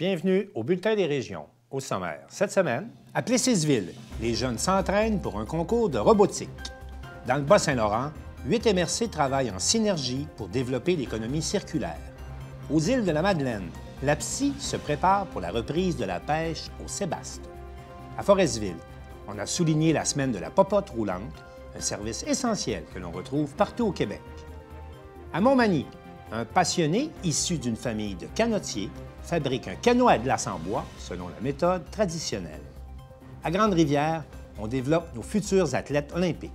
Bienvenue au Bulletin des régions. Au sommaire, cette semaine, à Plessisville, les jeunes s'entraînent pour un concours de robotique. Dans le Bas-Saint-Laurent, 8 MRC travaillent en synergie pour développer l'économie circulaire. Aux îles de la Madeleine, la PSI se prépare pour la reprise de la pêche au Sébaste. À Forestville, on a souligné la semaine de la popote roulante, un service essentiel que l'on retrouve partout au Québec. À Montmagny, un passionné issu d'une famille de canotiers fabrique un canot à glace en bois selon la méthode traditionnelle. À Grande-Rivière, on développe nos futurs athlètes olympiques.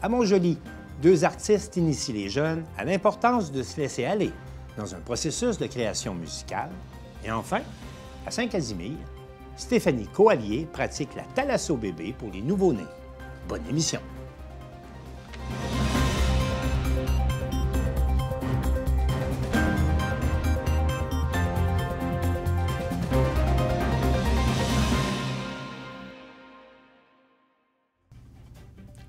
À Montjoly, 2 artistes initient les jeunes à l'importance de se laisser aller dans un processus de création musicale. Et enfin, à Saint-Casimir, Stéphanie Coallier pratique la thalasso-bébé pour les nouveau-nés. Bonne émission!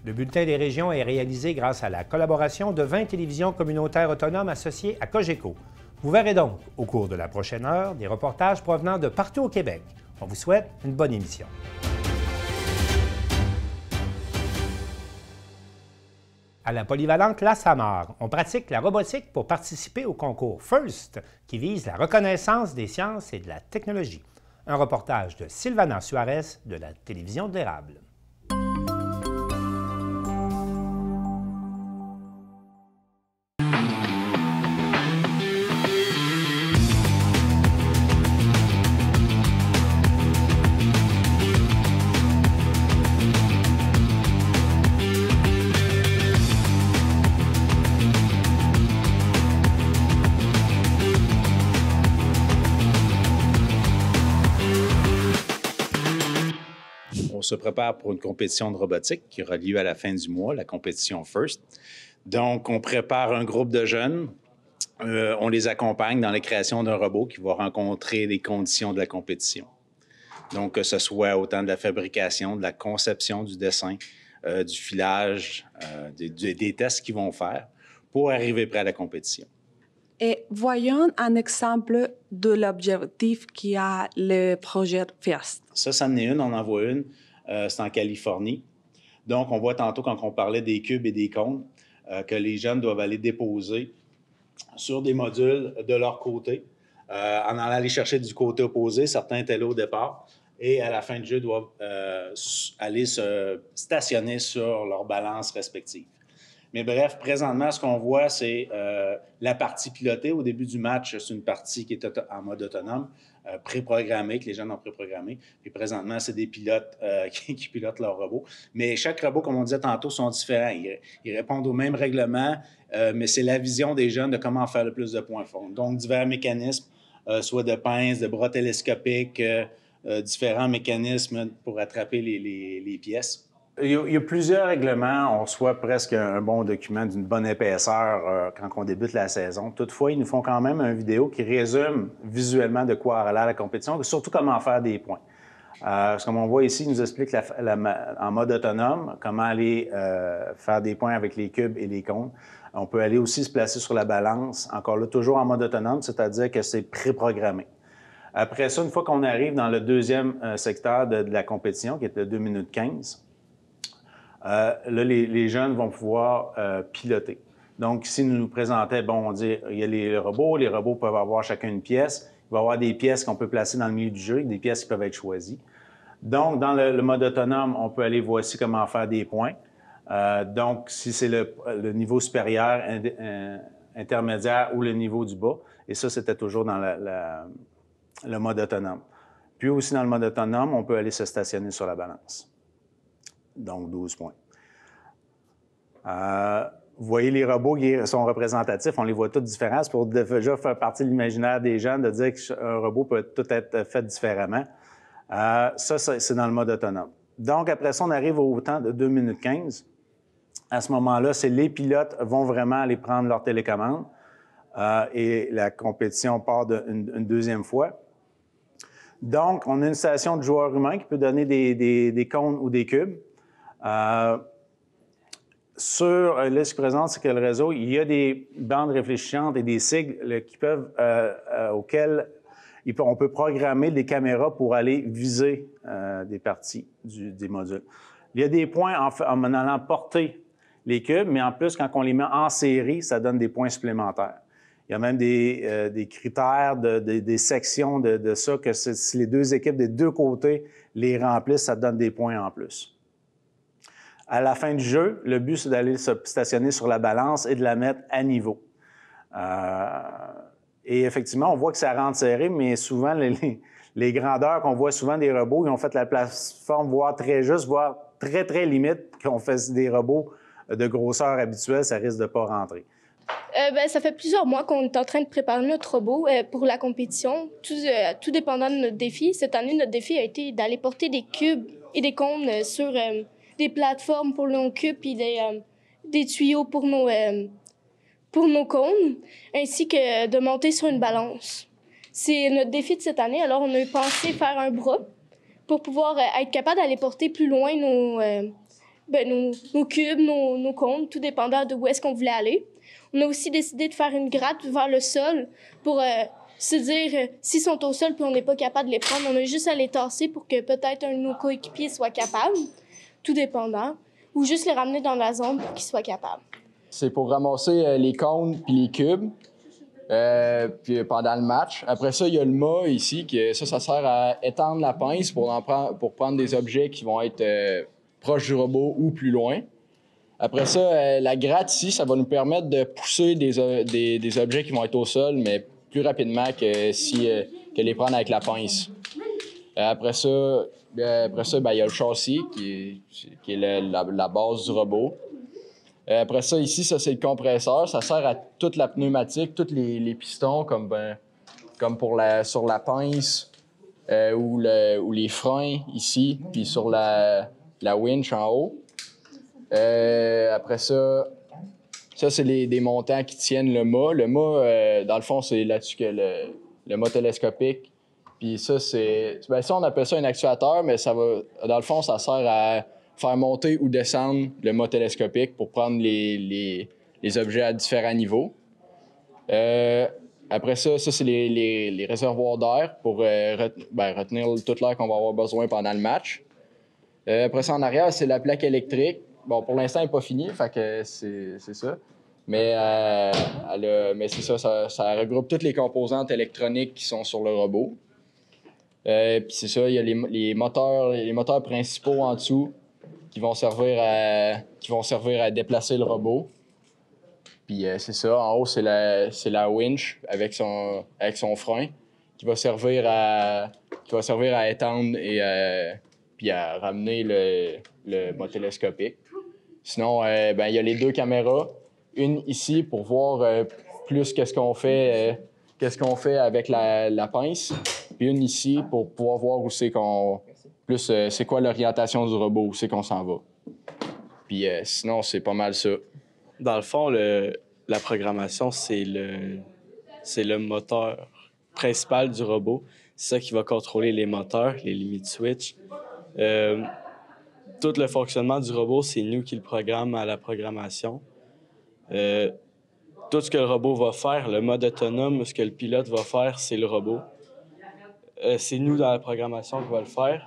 Le Bulletin des régions est réalisé grâce à la collaboration de 20 télévisions communautaires autonomes associées à Cogeco. Vous verrez donc, au cours de la prochaine heure, des reportages provenant de partout au Québec. On vous souhaite une bonne émission. À la polyvalente La Samar, on pratique la robotique pour participer au concours FIRST qui vise la reconnaissance des sciences et de la technologie. Un reportage de Sylvana Suarez de la télévision de l'Érable. On se prépare pour une compétition de robotique qui aura lieu à la fin du mois, la compétition FIRST. Donc, on prépare un groupe de jeunes. On les accompagne dans la création d'un robot qui va rencontrer les conditions de la compétition. Donc, que ce soit autant de la fabrication, de la conception, du dessin, du filage, des tests qu'ils vont faire pour arriver prêt à la compétition. Et voyons un exemple de l'objectif qui a le projet FIRST. Ça en est une, on en voit une. C'est en Californie. Donc, on voit tantôt, quand on parlait des cubes et des cônes, que les jeunes doivent aller déposer sur des modules de leur côté, en allant aller chercher du côté opposé. Certains étaient là au départ. Et à la fin du jeu, doivent aller se stationner sur leurs balances respectives. Mais bref, présentement, ce qu'on voit, c'est la partie pilotée. Au début du match, c'est une partie qui est en mode autonome, préprogrammée, que les jeunes ont préprogrammée. Puis présentement, c'est des pilotes qui pilotent leur robot. Mais chaque robot, comme on disait tantôt, sont différents. Ils répondent aux mêmes règlements, mais c'est la vision des jeunes de comment faire le plus de points forts. Donc, divers mécanismes, soit de pinces, de bras télescopiques, différents mécanismes pour attraper les pièces. Il y a plusieurs règlements. On reçoit presque un bon document d'une bonne épaisseur quand on débute la saison. Toutefois, ils nous font quand même une vidéo qui résume visuellement de quoi a l'air la compétition, surtout comment faire des points. Comme on voit ici, ils nous expliquent en mode autonome comment aller faire des points avec les cubes et les cônes. On peut aller aussi se placer sur la balance, encore là, toujours en mode autonome, c'est-à-dire que c'est préprogrammé. Après ça, une fois qu'on arrive dans le deuxième secteur de la compétition, qui est le 2 minutes 15, là, les jeunes vont pouvoir piloter. Donc, ici, nous présentaient, bon, on dit, il y a les robots peuvent avoir chacun une pièce. Il va y avoir des pièces qu'on peut placer dans le milieu du jeu, des pièces qui peuvent être choisies. Donc, dans le mode autonome, on peut aller voici comment faire des points. Donc, si c'est le niveau supérieur, intermédiaire ou le niveau du bas. Et ça, c'était toujours dans le mode autonome. Puis aussi, dans le mode autonome, on peut aller se stationner sur la balance. Donc, 12 points. Vous voyez les robots qui sont représentatifs, on les voit tous différents. C'est pour déjà faire partie de l'imaginaire des jeunes de dire qu'un robot peut tout être fait différemment. Ça, c'est dans le mode autonome. Donc, après ça, on arrive au temps de 2 minutes 15. À ce moment-là, c'est les pilotes vont vraiment aller prendre leur télécommande et la compétition part une deuxième fois. Donc, on a une station de joueurs humains qui peut donner des cônes ou des cubes. Là, ce qui présente, c'est que le réseau, il y a des bandes réfléchissantes et des sigles qui peuvent, auxquels On peut programmer des caméras pour aller viser des parties des modules. Il y a des points en allant porter les cubes, mais en plus, quand on les met en série, ça donne des points supplémentaires. Il y a même des critères, des sections de ça, que si les deux équipes des deux côtés les remplissent, ça donne des points en plus. À la fin du jeu, le but, c'est d'aller se stationner sur la balance et de la mettre à niveau. Et effectivement, on voit que ça rentre serré, mais souvent, les grandeurs qu'on voit souvent des robots, ils ont fait la plateforme voire très juste, voire très, très limite. Qu'on fait des robots de grosseur habituelle, ça risque de ne pas rentrer. Ça fait plusieurs mois qu'on est en train de préparer notre robot pour la compétition, tout dépendant de notre défi. Cette année, notre défi a été d'aller porter des cubes et des cônes sur des plateformes pour nos cubes et des tuyaux pour nos cônes, ainsi que de monter sur une balance. C'est notre défi de cette année, alors on a pensé faire un bras pour pouvoir être capable d'aller porter plus loin nos cubes, nos cônes, tout dépendant de où est-ce qu'on voulait aller. On a aussi décidé de faire une gratte vers le sol pour se dire s'ils sont au sol puis on n'est pas capable de les prendre, on a juste à les tasser pour que peut-être un de nos coéquipiers soit capable, tout dépendant, ou juste les ramener dans la zone pour qu'ils soient capables. C'est pour ramasser les cônes puis les cubes puis pendant le match. Après ça, il y a le mât ici, ça sert à étendre la pince pour prendre des objets qui vont être proches du robot ou plus loin. Après ça, la gratte ici, ça va nous permettre de pousser des objets qui vont être au sol, mais plus rapidement que les prendre avec la pince. Après ça, il y a le châssis qui est la base du robot. Après ça, ici, ça c'est le compresseur. Ça sert à toute la pneumatique, tous les pistons, comme sur la pince ou les freins ici, puis sur la winch en haut. Après ça c'est des montants qui tiennent le mât. Le mât, dans le fond, c'est là-dessus que le mât télescopique. Puis ça, ça, on appelle ça un actuateur, mais dans le fond, ça sert à faire monter ou descendre le mât télescopique pour prendre les objets à différents niveaux. Après ça c'est les réservoirs d'air pour retenir toute l'air qu'on va avoir besoin pendant le match. Après ça, en arrière, c'est la plaque électrique. Bon, pour l'instant, elle n'est pas finie, fait que c'est ça. Mais c'est ça regroupe toutes les composantes électroniques qui sont sur le robot. Puis c'est ça, il y a les moteurs principaux en dessous qui vont servir à déplacer le robot. Puis c'est ça, en haut, c'est la winch avec son frein qui va servir à étendre et puis à ramener le mât télescopique. Sinon, il y a les deux caméras. Une ici pour voir plus qu'est-ce qu'on fait avec la pince. Puis une ici pour pouvoir voir où c'est c'est quoi l'orientation du robot, où c'est qu'on s'en va. Puis sinon, c'est pas mal ça. Dans le fond, la programmation, c'est le moteur principal du robot. C'est ça qui va contrôler les moteurs, les limit switch. Tout le fonctionnement du robot, c'est nous qui le programme à la programmation. Tout ce que le robot va faire, le mode autonome, ce que le pilote va faire, c'est le robot. C'est nous dans la programmation qui va le faire.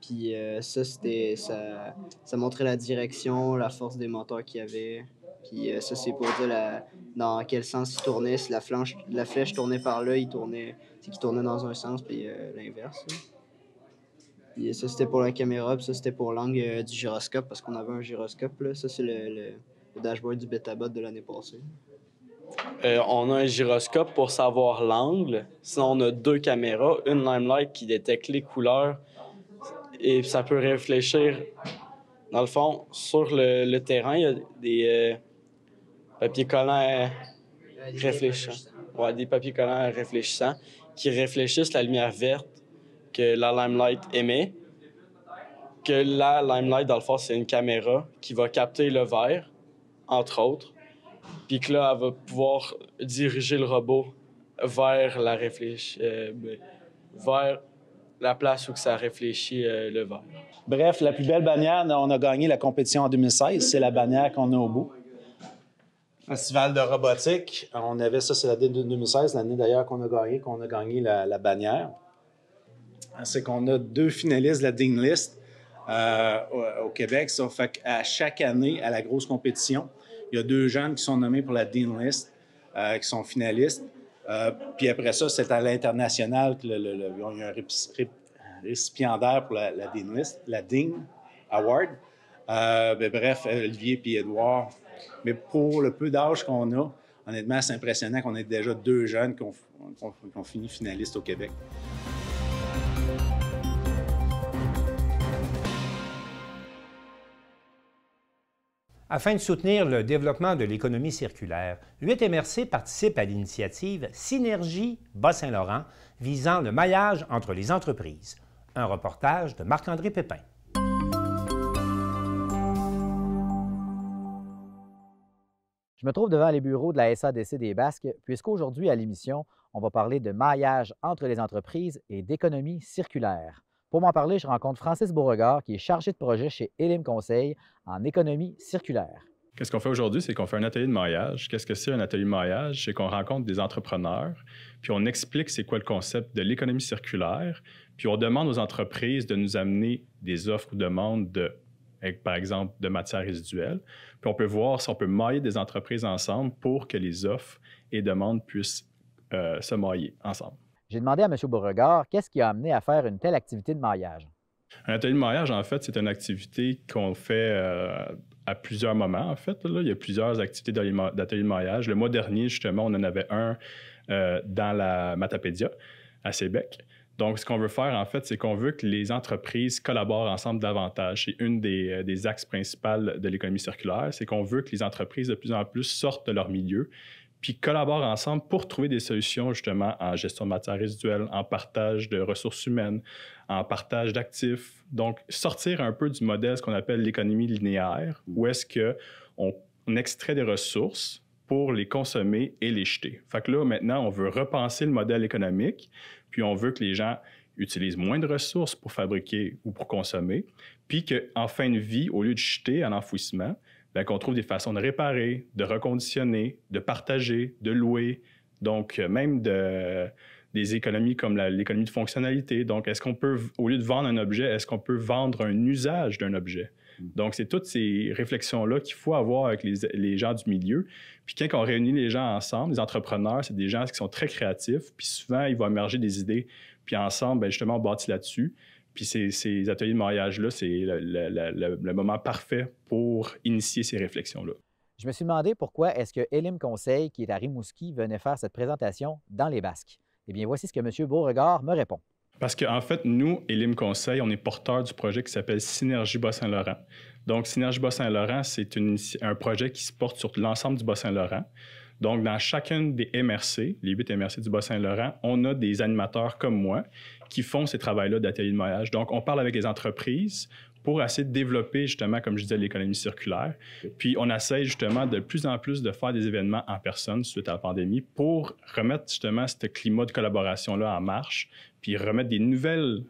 Puis ça montrait la direction, la force des moteurs qu'il y avait. Puis ça, c'est pour dire dans quel sens il tournait. Si la flèche tournait par là, c'est qu'il tournait dans un sens, puis l'inverse. Puis ça, c'était pour la caméra, puis ça, c'était pour l'angle du gyroscope, parce qu'on avait un gyroscope. Là. Ça, c'est le dashboard du Betabot de l'année passée. On a un gyroscope pour savoir l'angle. Sinon, on a deux caméras, une Limelight qui détecte les couleurs et ça peut réfléchir. Dans le fond, sur le terrain, il y a des papiers collants réfléchissants. Ouais, des papiers collants réfléchissants qui réfléchissent la lumière verte que la Limelight émet. Que la Limelight, dans le fond, c'est une caméra qui va capter le vert, entre autres. Puis que là, elle va pouvoir diriger le robot vers vers la place où ça réfléchit le vert. Bref, la plus belle bannière, on a gagné la compétition en 2016. C'est la bannière qu'on a au bout. Festival de robotique. On avait ça, c'est l'année 2016, l'année d'ailleurs qu'on a gagné la bannière. C'est qu'on a 2 finalistes de la Dean List au Québec. Ça fait qu'à chaque année, à la grosse compétition, il y a 2 jeunes qui sont nommés pour la Dean List, qui sont finalistes. Puis après ça, c'est à l'international qu'il y a un récipiendaire pour la Dean List, la Dean Award. Bref, Olivier et Édouard. Mais pour le peu d'âge qu'on a, honnêtement, c'est impressionnant qu'on ait déjà 2 jeunes qui ont fini finalistes au Québec. Afin de soutenir le développement de l'économie circulaire, 8 MRC participent à l'initiative Synergie Bas-Saint-Laurent visant le maillage entre les entreprises. Un reportage de Marc-André Pépin. Je me trouve devant les bureaux de la SADC des Basques, puisqu'aujourd'hui, à l'émission, on va parler de maillage entre les entreprises et d'économie circulaire. Pour m'en parler, je rencontre Francis Beauregard, qui est chargé de projet chez Elim Conseil en économie circulaire. Qu'est-ce qu'on fait aujourd'hui? C'est qu'on fait un atelier de maillage. Qu'est-ce que c'est un atelier de maillage? C'est qu'on rencontre des entrepreneurs, puis on explique c'est quoi le concept de l'économie circulaire, puis on demande aux entreprises de nous amener des offres ou demandes par exemple, de matières résiduelles. Puis on peut voir si on peut mailler des entreprises ensemble pour que les offres et demandes puissent se mailler ensemble. J'ai demandé à M. Beauregard qu'est-ce qui a amené à faire une telle activité de maillage. Un atelier de maillage, en fait, c'est une activité qu'on fait à plusieurs moments, en fait. Là. Il y a plusieurs activités d'atelier de maillage. Le mois dernier, justement, on en avait un dans la Matapédia, à Sébec. Donc, ce qu'on veut faire, en fait, c'est qu'on veut que les entreprises collaborent ensemble davantage. C'est une des axes principaux de l'économie circulaire, c'est qu'on veut que les entreprises de plus en plus sortent de leur milieu puis collaborent ensemble pour trouver des solutions, justement, en gestion de matières résiduelles, en partage de ressources humaines, en partage d'actifs. Donc, sortir un peu du modèle, ce qu'on appelle l'économie linéaire, où est-ce qu'on extrait des ressources pour les consommer et les jeter. Fait que là, maintenant, on veut repenser le modèle économique, puis on veut que les gens utilisent moins de ressources pour fabriquer ou pour consommer, puis qu'en fin de vie, au lieu de jeter en enfouissement, bien, qu'on trouve des façons de réparer, de reconditionner, de partager, de louer, donc même des économies comme l'économie de fonctionnalité. Donc, est-ce qu'on peut, au lieu de vendre un objet, est-ce qu'on peut vendre un usage d'un objet? Donc, c'est toutes ces réflexions-là qu'il faut avoir avec les gens du milieu. Puis quand on réunit les gens ensemble, les entrepreneurs, c'est des gens qui sont très créatifs, puis souvent, il va émerger des idées, puis ensemble, bien, justement, on bâtit là-dessus. Puis ces ateliers de mariage-là, c'est le moment parfait pour initier ces réflexions-là. Je me suis demandé pourquoi est-ce que Elim Conseil, qui est à Rimouski, venait faire cette présentation dans les Basques. Eh bien, voici ce que M. Beauregard me répond. Parce qu'en fait, nous, Elim Conseil, on est porteurs du projet qui s'appelle Synergie Bas-Saint-Laurent. Donc, Synergie Bas-Saint-Laurent, c'est un projet qui se porte sur l'ensemble du Bas-Saint-Laurent. Donc, dans chacune des MRC, les 8 MRC du Bas-Saint-Laurent, on a des animateurs comme moi qui font ces travaux-là d'atelier de maillage. Donc, on parle avec les entreprises pour essayer de développer, justement, comme je disais, l'économie circulaire. Puis, on essaie, justement, de plus en plus de faire des événements en personne suite à la pandémie pour remettre, justement, ce climat de collaboration-là en marche, puis remettre des nouvelles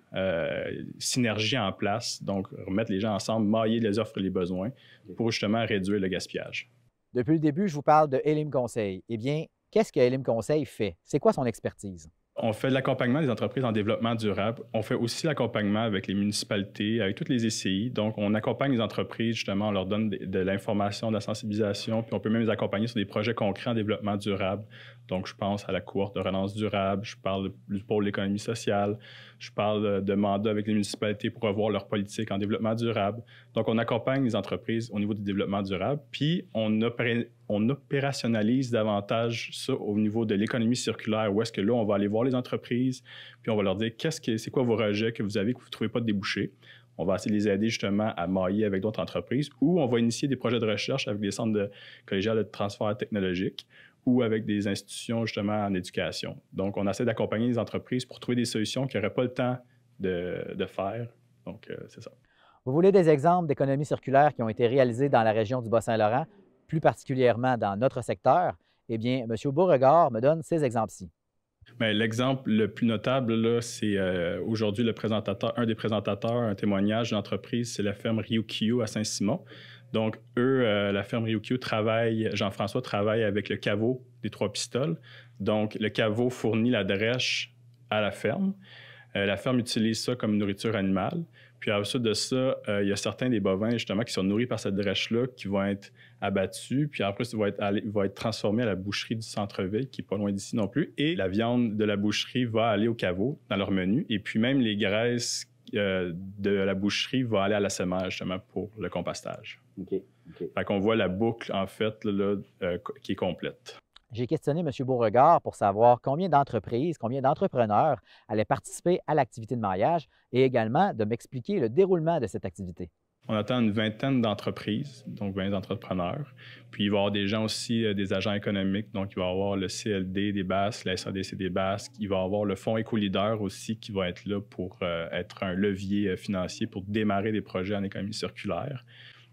synergies en place, donc remettre les gens ensemble, mailler les offres et les besoins pour, justement, réduire le gaspillage. Depuis le début, je vous parle de Elim Conseil. Eh bien, qu'est-ce que Elim Conseil fait? C'est quoi son expertise? On fait de l'accompagnement des entreprises en développement durable. On fait aussi l'accompagnement avec les municipalités, avec toutes les ECI. Donc, on accompagne les entreprises, justement, on leur donne de l'information, de la sensibilisation, puis on peut même les accompagner sur des projets concrets en développement durable. Donc, je pense à la cohorte de relance durable, je parle du pôle l'économie sociale, je parle de mandats avec les municipalités pour revoir leur politique en développement durable. Donc, on accompagne les entreprises au niveau du développement durable, puis on opérationnalise davantage ça au niveau de l'économie circulaire, où est-ce que là, on va aller voir les entreprises, puis on va leur dire c'est quoi vos rejets que vous avez, que vous ne trouvez pas de débouchés. On va essayer de les aider justement à mailler avec d'autres entreprises, ou on va initier des projets de recherche avec des centres collégiales de transfert technologique, ou avec des institutions justement en éducation. Donc, on essaie d'accompagner les entreprises pour trouver des solutions qu'ils n'auraient pas le temps de faire. Donc, c'est ça. Vous voulez des exemples d'économies circulaires qui ont été réalisées dans la région du Bas-Saint-Laurent, plus particulièrement dans notre secteur? Eh bien, M. Beauregard me donne ces exemples-ci. Bien, l'exemple le plus notable, là, c'est aujourd'hui un des présentateurs, un témoignage d'une entreprise, c'est la ferme Ryukyu à Saint-Simon. Donc, eux, la ferme Ryukyu Jean-François travaille avec le caveau des Trois-Pistoles. Donc, le caveau fournit la drèche à la ferme. La ferme utilise ça comme nourriture animale. Puis ensuite de ça, il y a certains des bovins, justement, qui sont nourris par cette drèche-là, qui vont être abattus. Puis après, ça va être transformé à la boucherie du centre-ville, qui n'est pas loin d'ici non plus. Et la viande de la boucherie va aller au caveau, dans leur menu. Et puis même les graisses de la boucherie vont aller à la SEMAR, justement, pour le compostage. OK. Fait qu'on voit la boucle, en fait, là, qui est complète. J'ai questionné M. Beauregard pour savoir combien d'entreprises, combien d'entrepreneurs allaient participer à l'activité de maillage et également de m'expliquer le déroulement de cette activité. On attend une vingtaine d'entreprises, donc 20 entrepreneurs. Puis il va y avoir des gens aussi, des agents économiques. Donc, il va y avoir le CLD des Basques, la SADC des Basques. Il va y avoir le Fonds Éco-Leader aussi qui va être là pour être un levier financier pour démarrer des projets en économie circulaire.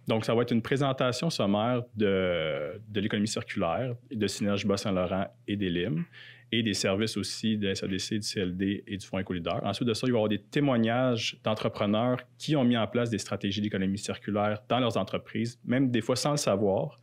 Donc, ça va être une présentation sommaire de l'économie circulaire, de Synergie Bas-Saint-Laurent et des LIM, et des services aussi de la SADC, du CLD et du Fonds Éco-Leader. Ensuite de ça, il va y avoir des témoignages d'entrepreneurs qui ont mis en place des stratégies d'économie circulaire dans leurs entreprises, même des fois sans le savoir.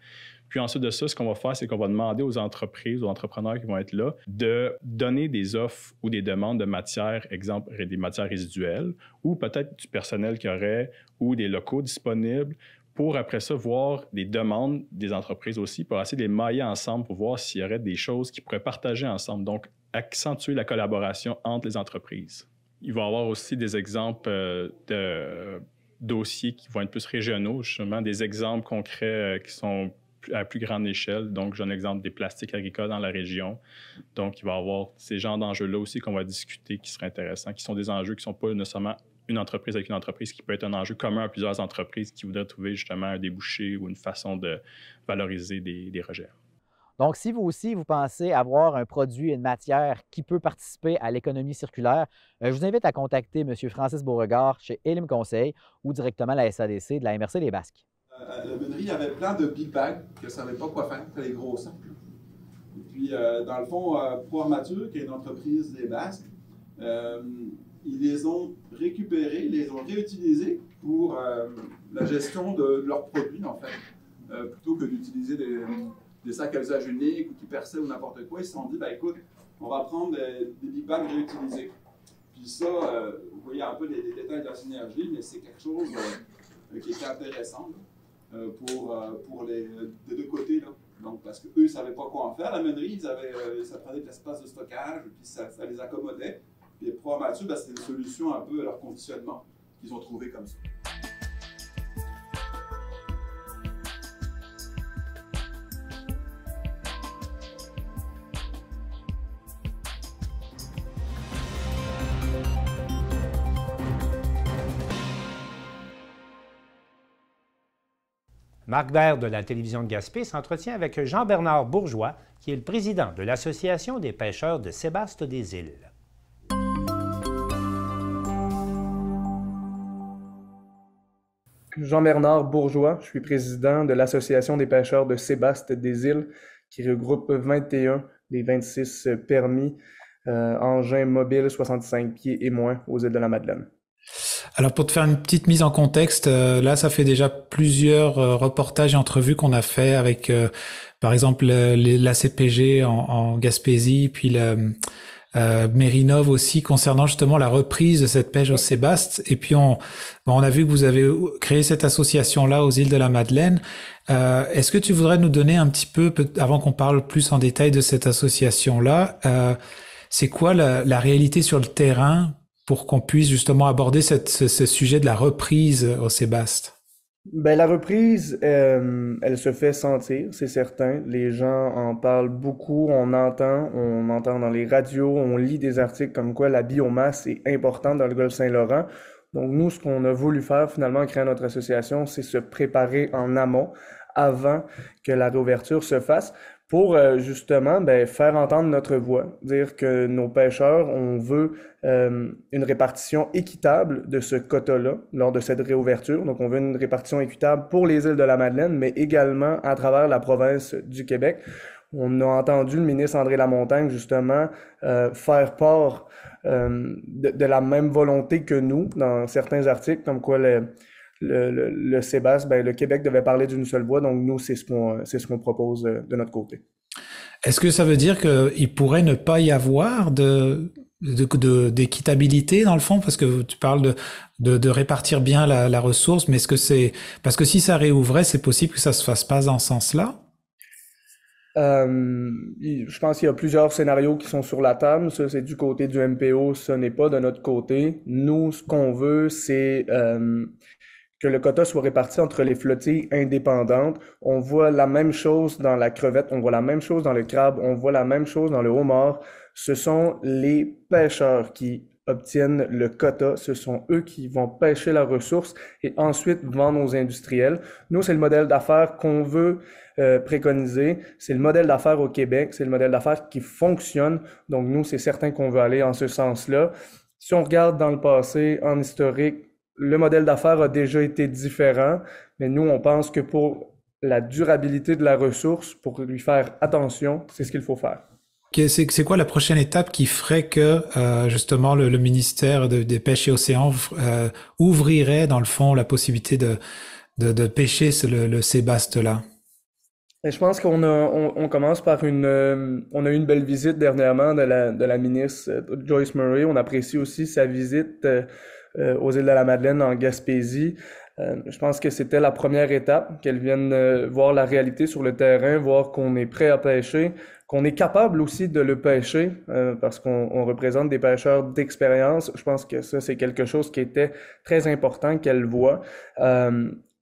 Puis ensuite de ça, ce qu'on va faire, c'est qu'on va demander aux entreprises, aux entrepreneurs qui vont être là, de donner des offres ou des demandes de matières, exemple des matières résiduelles, ou peut-être du personnel qu'il y aurait, ou des locaux disponibles, pour après ça voir des demandes des entreprises aussi, pour essayer de les mailler ensemble, pour voir s'il y aurait des choses qu'ils pourraient partager ensemble. Donc, accentuer la collaboration entre les entreprises. Il va y avoir aussi des exemples de dossiers qui vont être plus régionaux, justement, des exemples concrets qui sont à plus grande échelle. Donc, j'ai un exemple des plastiques agricoles dans la région. Donc, il va y avoir ces genres d'enjeux-là aussi qu'on va discuter qui seraient intéressants, qui sont des enjeux qui ne sont pas nécessairement une entreprise avec une entreprise, qui peut être un enjeu commun à plusieurs entreprises qui voudraient trouver justement un débouché ou une façon de valoriser des rejets. Donc, si vous aussi, vous pensez avoir un produit, une matière qui peut participer à l'économie circulaire, je vous invite à contacter M. Francis Beauregard chez Elim Conseil ou directement la SADC de la MRC des Basques. La meunerie, il y avait plein de big bags que ne savaient pas quoi faire, c'était les gros sacs. Et puis, dans le fond, Pro Armature, qui est une entreprise des Basques, ils les ont récupérés, ils les ont réutilisés pour la gestion de leurs produits, en fait. Plutôt que d'utiliser des sacs à usage unique ou qui perçaient ou n'importe quoi, ils se sont dit, ben écoute, on va prendre des big bags réutilisés. Puis ça, vous voyez un peu les détails de la synergie, mais c'est quelque chose qui était intéressant pour les deux côtés. Là. Donc, parce qu'eux, ils ne savaient pas quoi en faire. La meunerie, ça prenait de l'espace de stockage, puis ça les accommodait. Puis Pro Armature, c'est une solution un peu à leur conditionnement qu'ils ont trouvé comme ça. Marc Daire de la télévision de Gaspé s'entretient avec Jean-Bernard Bourgeois, qui est le président de l'Association des pêcheurs de Sébaste-des-Îles. Jean-Bernard Bourgeois, je suis président de l'Association des pêcheurs de Sébaste-des-Îles, qui regroupe 21 des 26 permis engins mobiles 65 pieds et moins aux îles de la Madeleine. Alors pour te faire une petite mise en contexte, là ça fait déjà plusieurs reportages et entrevues qu'on a fait avec par exemple la CPG en Gaspésie, puis la Mérinov aussi concernant justement la reprise de cette pêche au sébaste. Et puis on a vu que vous avez créé cette association-là aux îles de la Madeleine. Est-ce que tu voudrais nous donner un petit peu, avant qu'on parle plus en détail de cette association-là, c'est quoi la réalité sur le terrain pour qu'on puisse justement aborder ce sujet de la reprise au sébaste? Ben, la reprise, elle se fait sentir, c'est certain. Les gens en parlent beaucoup, on entend dans les radios, on lit des articles comme quoi la biomasse est importante dans le golfe Saint-Laurent. Donc nous, ce qu'on a voulu faire finalement en créant notre association, c'est se préparer en amont, avant que la réouverture se fasse, pour justement faire entendre notre voix, dire que nos pêcheurs, on veut une répartition équitable de ce quota-là lors de cette réouverture. Donc on veut une répartition équitable pour les îles de la Madeleine, mais également à travers la province du Québec. On a entendu le ministre André Lamontagne justement faire part de la même volonté que nous dans certains articles, comme quoi le Sébaste, ben, le Québec devait parler d'une seule voix. Donc, nous, c'est ce qu'on propose de notre côté. Est-ce que ça veut dire qu'il pourrait ne pas y avoir d'équitabilité dans le fond, parce que tu parles de répartir bien la ressource, mais est-ce que c'est parce que si ça réouvrait, c'est possible que ça se fasse pas dans ce sens-là? Je pense qu'il y a plusieurs scénarios qui sont sur la table. Ça, c'est du côté du MPO, ce n'est pas de notre côté. Nous, ce qu'on veut, c'est que le quota soit réparti entre les flottilles indépendantes. On voit la même chose dans la crevette, on voit la même chose dans le crabe, on voit la même chose dans le homard. Ce sont les pêcheurs qui obtiennent le quota, ce sont eux qui vont pêcher la ressource et ensuite vendre aux industriels. Nous, c'est le modèle d'affaires qu'on veut préconiser. C'est le modèle d'affaires au Québec, c'est le modèle d'affaires qui fonctionne. Donc nous, c'est certain qu'on veut aller en ce sens-là. Si on regarde dans le passé, en historique, le modèle d'affaires a déjà été différent, mais nous, on pense que pour la durabilité de la ressource, pour lui faire attention, c'est ce qu'il faut faire. C'est quoi la prochaine étape qui ferait que justement le ministère des Pêches et Océans ouvrirait dans le fond la possibilité de pêcher le sébaste-là? Je pense qu'on commence par on a eu une belle visite dernièrement de la ministre Joyce Murray. On apprécie aussi sa visite aux îles de la Madeleine en Gaspésie. Je pense que c'était la première étape, qu'elle vienne voir la réalité sur le terrain, voir qu'on est prêt à pêcher, qu'on est capable aussi de le pêcher, parce qu'on représente des pêcheurs d'expérience. Je pense que ça, c'est quelque chose qui était très important qu'elle voit.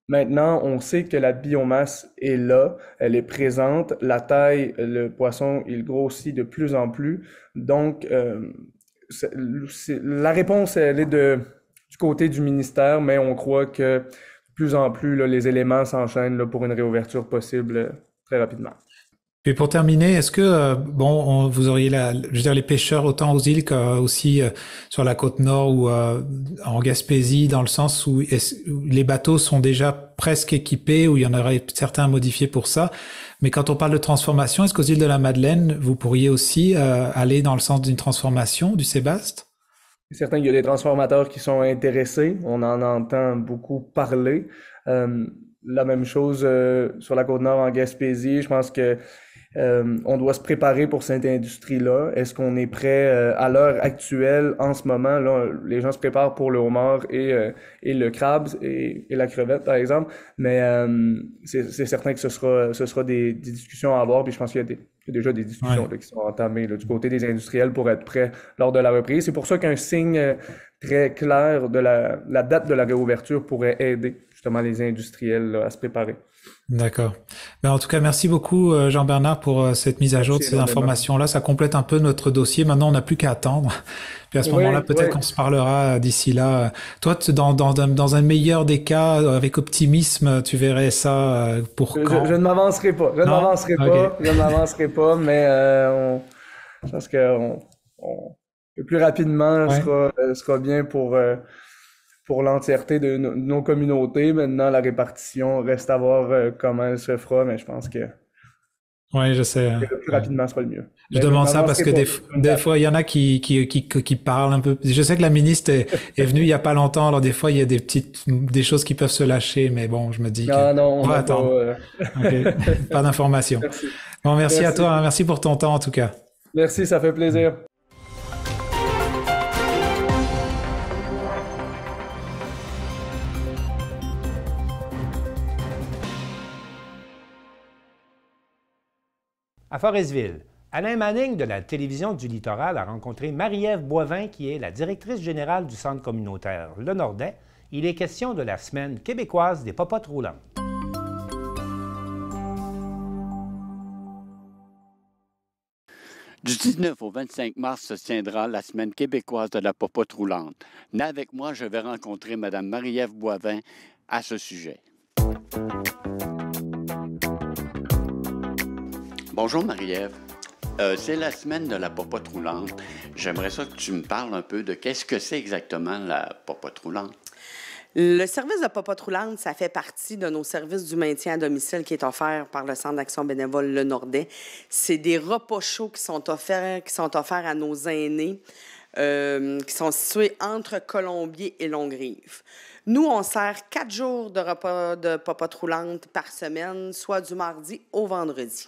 Maintenant, on sait que la biomasse est là, elle est présente, la taille, le poisson, il grossit de plus en plus. Donc, la réponse, elle est du côté du ministère, mais on croit que de plus en plus, là, les éléments s'enchaînent là, pour une réouverture possible très rapidement. Et pour terminer, est-ce que vous auriez les pêcheurs autant aux îles qu'aussi sur la côte nord ou en Gaspésie, dans le sens où les bateaux sont déjà presque équipés, où il y en aurait certains modifiés pour ça. Mais quand on parle de transformation, est-ce qu'aux îles de la Madeleine, vous pourriez aussi aller dans le sens d'une transformation du sébaste? C'est certain qu'il y a des transformateurs qui sont intéressés. On en entend beaucoup parler. La même chose sur la Côte-Nord en Gaspésie. Je pense que on doit se préparer pour cette industrie-là. Est-ce qu'on est prêt à l'heure actuelle, en ce moment? Là, les gens se préparent pour le homard et le crabe et la crevette, par exemple. Mais c'est certain que ce sera des discussions à avoir. Puis je pense qu'il y a déjà des discussions là, qui sont entamées là, du côté des industriels pour être prêts lors de la reprise. C'est pour ça qu'un signe très clair de la date de la réouverture pourrait aider justement les industriels là, à se préparer. D'accord. Ben, en tout cas, merci beaucoup Jean-Bernard pour cette mise à jour de ces informations-là. Ça complète un peu notre dossier. Maintenant, on n'a plus qu'à attendre. Puis à ce moment-là, peut-être qu'on se parlera d'ici là. Toi, dans un meilleur des cas, avec optimisme, tu verrais ça pour quand? Je ne m'avancerai pas. Je ne m'avancerai pas, mais je pense que le plus rapidement sera bien pour l'entièreté de nos communautés. Maintenant, la répartition reste à voir comment elle se fera, mais je pense que oui, je sais. Le plus rapidement sera le mieux. Je demande ça parce que des fois, il y en a qui parlent un peu. Je sais que la ministre est venue il y a pas longtemps, alors des fois, il y a des choses qui peuvent se lâcher, mais bon, je me dis on va attendre. Pas d'informations. Bon, merci à toi, hein. Merci pour ton temps en tout cas. Merci, ça fait plaisir. À Forestville, Alain Manning de la télévision du Littoral a rencontré Marie-Ève Boivin, qui est la directrice générale du centre communautaire Le Nordais. Il est question de la Semaine québécoise des popotes roulantes. Du 19 au 25 mars se tiendra la Semaine québécoise de la popote roulante. Mais avec moi, je vais rencontrer Mme Marie-Ève Boivin à ce sujet. Bonjour Marie-Ève. C'est la semaine de la popote roulante. J'aimerais ça que tu me parles un peu de qu'est-ce que c'est exactement la popote roulante. Le service de popote roulante, ça fait partie de nos services du maintien à domicile qui est offert par le Centre d'action bénévole Le Nordais. C'est des repas chauds qui sont offerts à nos aînés qui sont situés entre Colombier et Longrive. Nous, on sert 4 jours de repas de popote roulante par semaine, soit du mardi au vendredi.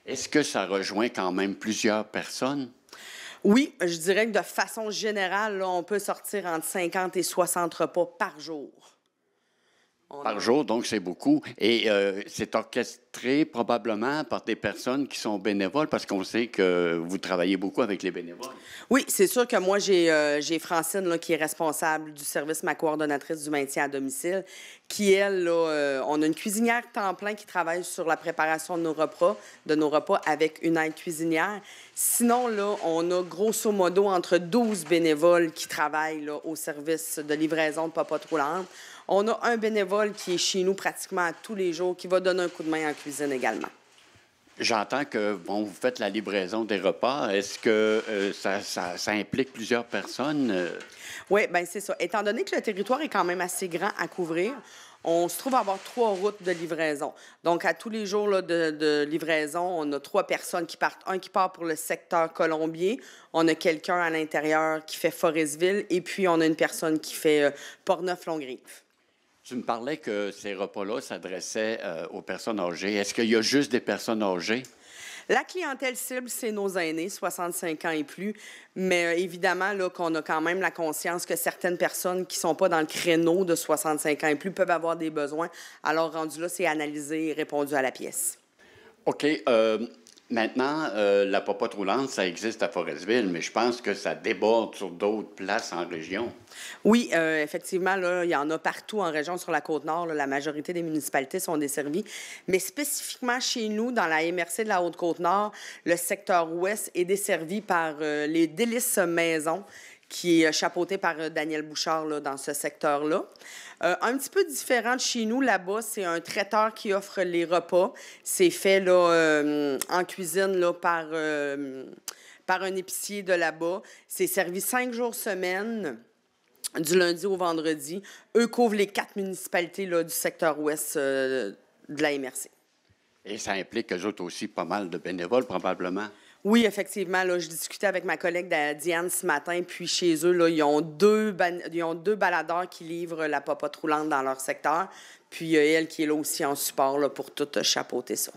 Est-ce que ça rejoint quand même plusieurs personnes? Oui, je dirais que de façon générale, là, on peut sortir entre 50 et 60 repas par jour. Par jour, donc c'est beaucoup. Et c'est orchestré probablement par des personnes qui sont bénévoles, parce qu'on sait que vous travaillez beaucoup avec les bénévoles. Oui, c'est sûr que moi, j'ai Francine là, qui est responsable du service, ma coordonnatrice du maintien à domicile, qui, elle, là, on a une cuisinière temps plein qui travaille sur la préparation de nos repas avec une aide cuisinière. Sinon, là, on a grosso modo entre 12 bénévoles qui travaillent là, au service de livraison de popote roulante. On a un bénévole qui est chez nous pratiquement tous les jours, qui va donner un coup de main en cuisine également. J'entends que vous faites la livraison des repas. Est-ce que ça implique plusieurs personnes? Oui, bien c'est ça. Étant donné que le territoire est quand même assez grand à couvrir, on se trouve à avoir 3 routes de livraison. Donc, à tous les jours là, de livraison, on a 3 personnes qui partent. Un qui part pour le secteur Colombier. On a quelqu'un à l'intérieur qui fait Forestville. Et puis, on a une personne qui fait Portneuf-Longrive. Tu me parlais que ces repas-là s'adressaient aux personnes âgées. Est-ce qu'il y a juste des personnes âgées? La clientèle cible, c'est nos aînés, 65 ans et plus. Mais évidemment, là, qu'on a quand même la conscience que certaines personnes qui ne sont pas dans le créneau de 65 ans et plus peuvent avoir des besoins. Alors, rendu là, c'est analysé et répondu à la pièce. OK. Maintenant, la popote roulante, ça existe à Forestville, mais je pense que ça déborde sur d'autres places en région. Oui, effectivement, là, il y en a partout en région sur la Côte-Nord. Là, la majorité des municipalités sont desservies. Mais spécifiquement chez nous, dans la MRC de la Haute-Côte-Nord, le secteur ouest est desservi par les Délices Maison, qui est chapeauté par Daniel Bouchard là, dans ce secteur-là. Un petit peu différent de chez nous, là-bas, c'est un traiteur qui offre les repas. C'est fait là, en cuisine là, par un épicier de là-bas. C'est servi 5 jours semaine, du lundi au vendredi. Eux couvrent les 4 municipalités là, du secteur ouest de la MRC. Et ça implique eux autres aussi pas mal de bénévoles, probablement. Oui, effectivement. Là, je discutais avec ma collègue Diane ce matin, puis chez eux, là, ils ont deux baladeurs qui livrent la popote roulante dans leur secteur, puis elle qui est là aussi en support là, pour tout chapeauter ça.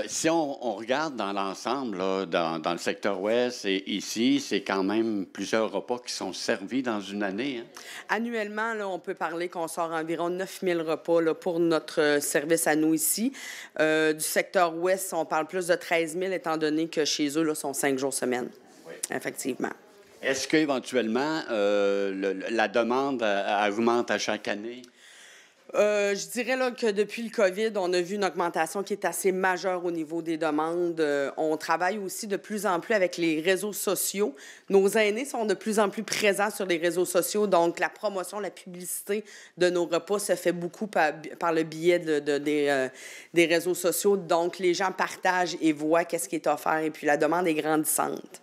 Si on regarde dans l'ensemble, là, dans le secteur ouest et ici, c'est quand même plusieurs repas qui sont servis dans une année. Hein? Annuellement, là, on peut parler qu'on sort environ 9000 repas là, pour notre service à nous ici. Du secteur ouest, on parle plus de 13 000, étant donné que chez eux, là, sont 5 jours semaine. Oui. Effectivement. Est-ce qu'éventuellement, la demande augmente à chaque année? Je dirais là, que depuis le COVID, on a vu une augmentation qui est assez majeure au niveau des demandes. On travaille aussi de plus en plus avec les réseaux sociaux. Nos aînés sont de plus en plus présents sur les réseaux sociaux, donc la promotion, la publicité de nos repas se fait beaucoup par le biais des réseaux sociaux. Donc, les gens partagent et voient qu'est-ce qui est offert et puis la demande est grandissante.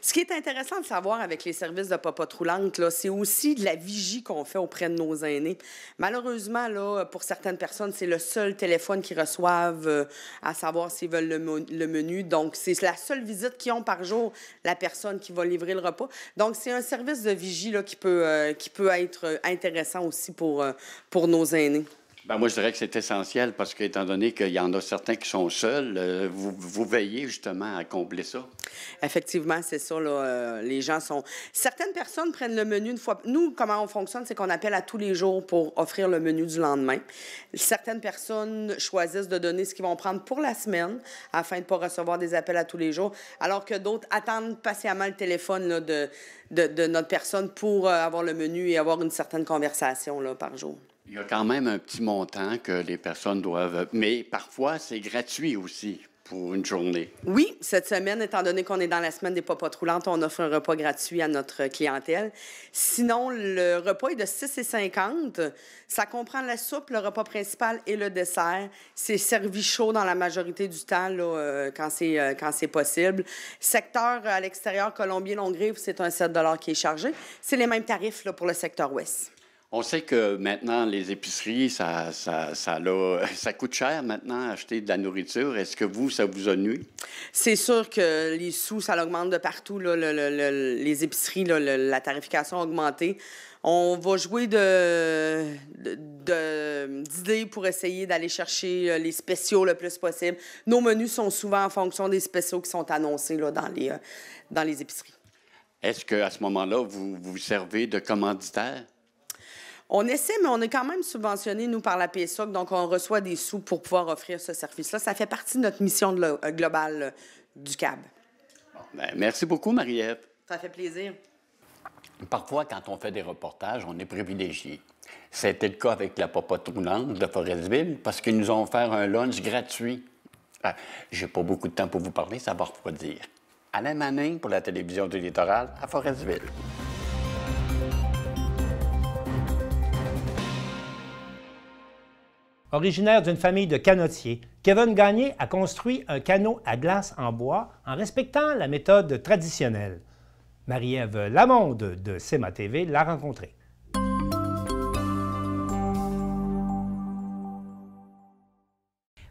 Ce qui est intéressant de savoir avec les services de popote roulante, là, c'est aussi de la vigie qu'on fait auprès de nos aînés. Malheureusement, là, pour certaines personnes, c'est le seul téléphone qu'ils reçoivent à savoir s'ils veulent le menu. Donc, c'est la seule visite qu'ils ont par jour, la personne qui va livrer le repas. Donc, c'est un service de vigie là, qui peut être intéressant aussi pour nos aînés. Bien, moi, je dirais que c'est essentiel parce qu'étant donné qu'il y en a certains qui sont seuls, vous veillez justement à combler ça. Effectivement, c'est ça. Là, les gens sont... Certaines personnes prennent le menu une fois... Nous, comment on fonctionne, c'est qu'on appelle à tous les jours pour offrir le menu du lendemain. Certaines personnes choisissent de donner ce qu'ils vont prendre pour la semaine afin de ne pas recevoir des appels à tous les jours, alors que d'autres attendent patiemment le téléphone là, de notre personne pour avoir le menu et avoir une certaine conversation là, par jour. Il y a quand même un petit montant que les personnes doivent... Mais parfois, c'est gratuit aussi pour une journée. Oui, cette semaine, étant donné qu'on est dans la semaine des popotes roulantes, on offre un repas gratuit à notre clientèle. Sinon, le repas est de 6,50 $. Ça comprend la soupe, le repas principal et le dessert. C'est servi chaud dans la majorité du temps, là, quand c'est possible. Secteur à l'extérieur, Colombier-Longrive, c'est un 7 $ qui est chargé. C'est les mêmes tarifs là, pour le secteur ouest. On sait que maintenant, les épiceries, ça coûte cher maintenant, acheter de la nourriture. Est-ce que ça vous a nui? C'est sûr que les sous, ça augmente de partout. Là, les épiceries, là, la tarification a augmenté. On va jouer d'idées pour essayer d'aller chercher les spéciaux le plus possible. Nos menus sont souvent en fonction des spéciaux qui sont annoncés là, dans les épiceries. Est-ce qu'à ce moment-là, vous vous servez de commanditaire? On essaie, mais on est quand même subventionné, nous, par la PSOC, donc on reçoit des sous pour pouvoir offrir ce service-là. Ça fait partie de notre mission globale du CAB. Bien, merci beaucoup, Marie-Ève. Ça fait plaisir. Parfois, quand on fait des reportages, on est privilégié. C'était le cas avec la popote roulante de Forestville parce qu'ils nous ont offert un lunch gratuit. J'ai pas beaucoup de temps pour vous parler, ça va refroidir. Alain Manning pour la télévision du Littoral à Forestville. Originaire d'une famille de canotiers, Kevin Gagné a construit un canot à glace en bois en respectant la méthode traditionnelle. Marie-Ève Lamonde de CEMA TV l'a rencontré.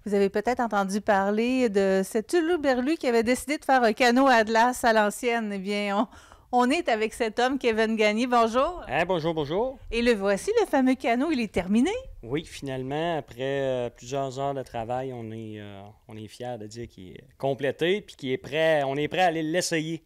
Vous avez peut-être entendu parler de cet huluberlu qui avait décidé de faire un canot à glace à l'ancienne. Eh bien, on est avec cet homme, Kevin Gagné. Bonjour. Bonjour, bonjour. Et le voici, le fameux canot, il est terminé. Oui, finalement, après plusieurs heures de travail, on est fiers de dire qu'il est complété puis qu'il est prêt. On est prêt à aller l'essayer.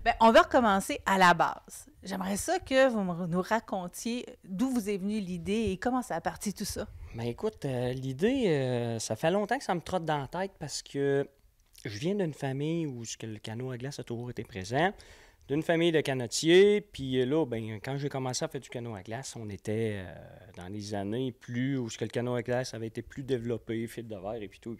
Bien, on va recommencer à la base. J'aimerais ça que vous nous racontiez d'où vous est venue l'idée et comment ça a parti tout ça. Bien, écoute, l'idée, ça fait longtemps que ça me trotte dans la tête parce que je viens d'une famille où le canot à glace a toujours été présent. D'une famille de canotiers, puis là, ben, quand j'ai commencé à faire du canot à glace, on était dans les années où le canot à glace avait été plus développé, fil de verre et puis tout.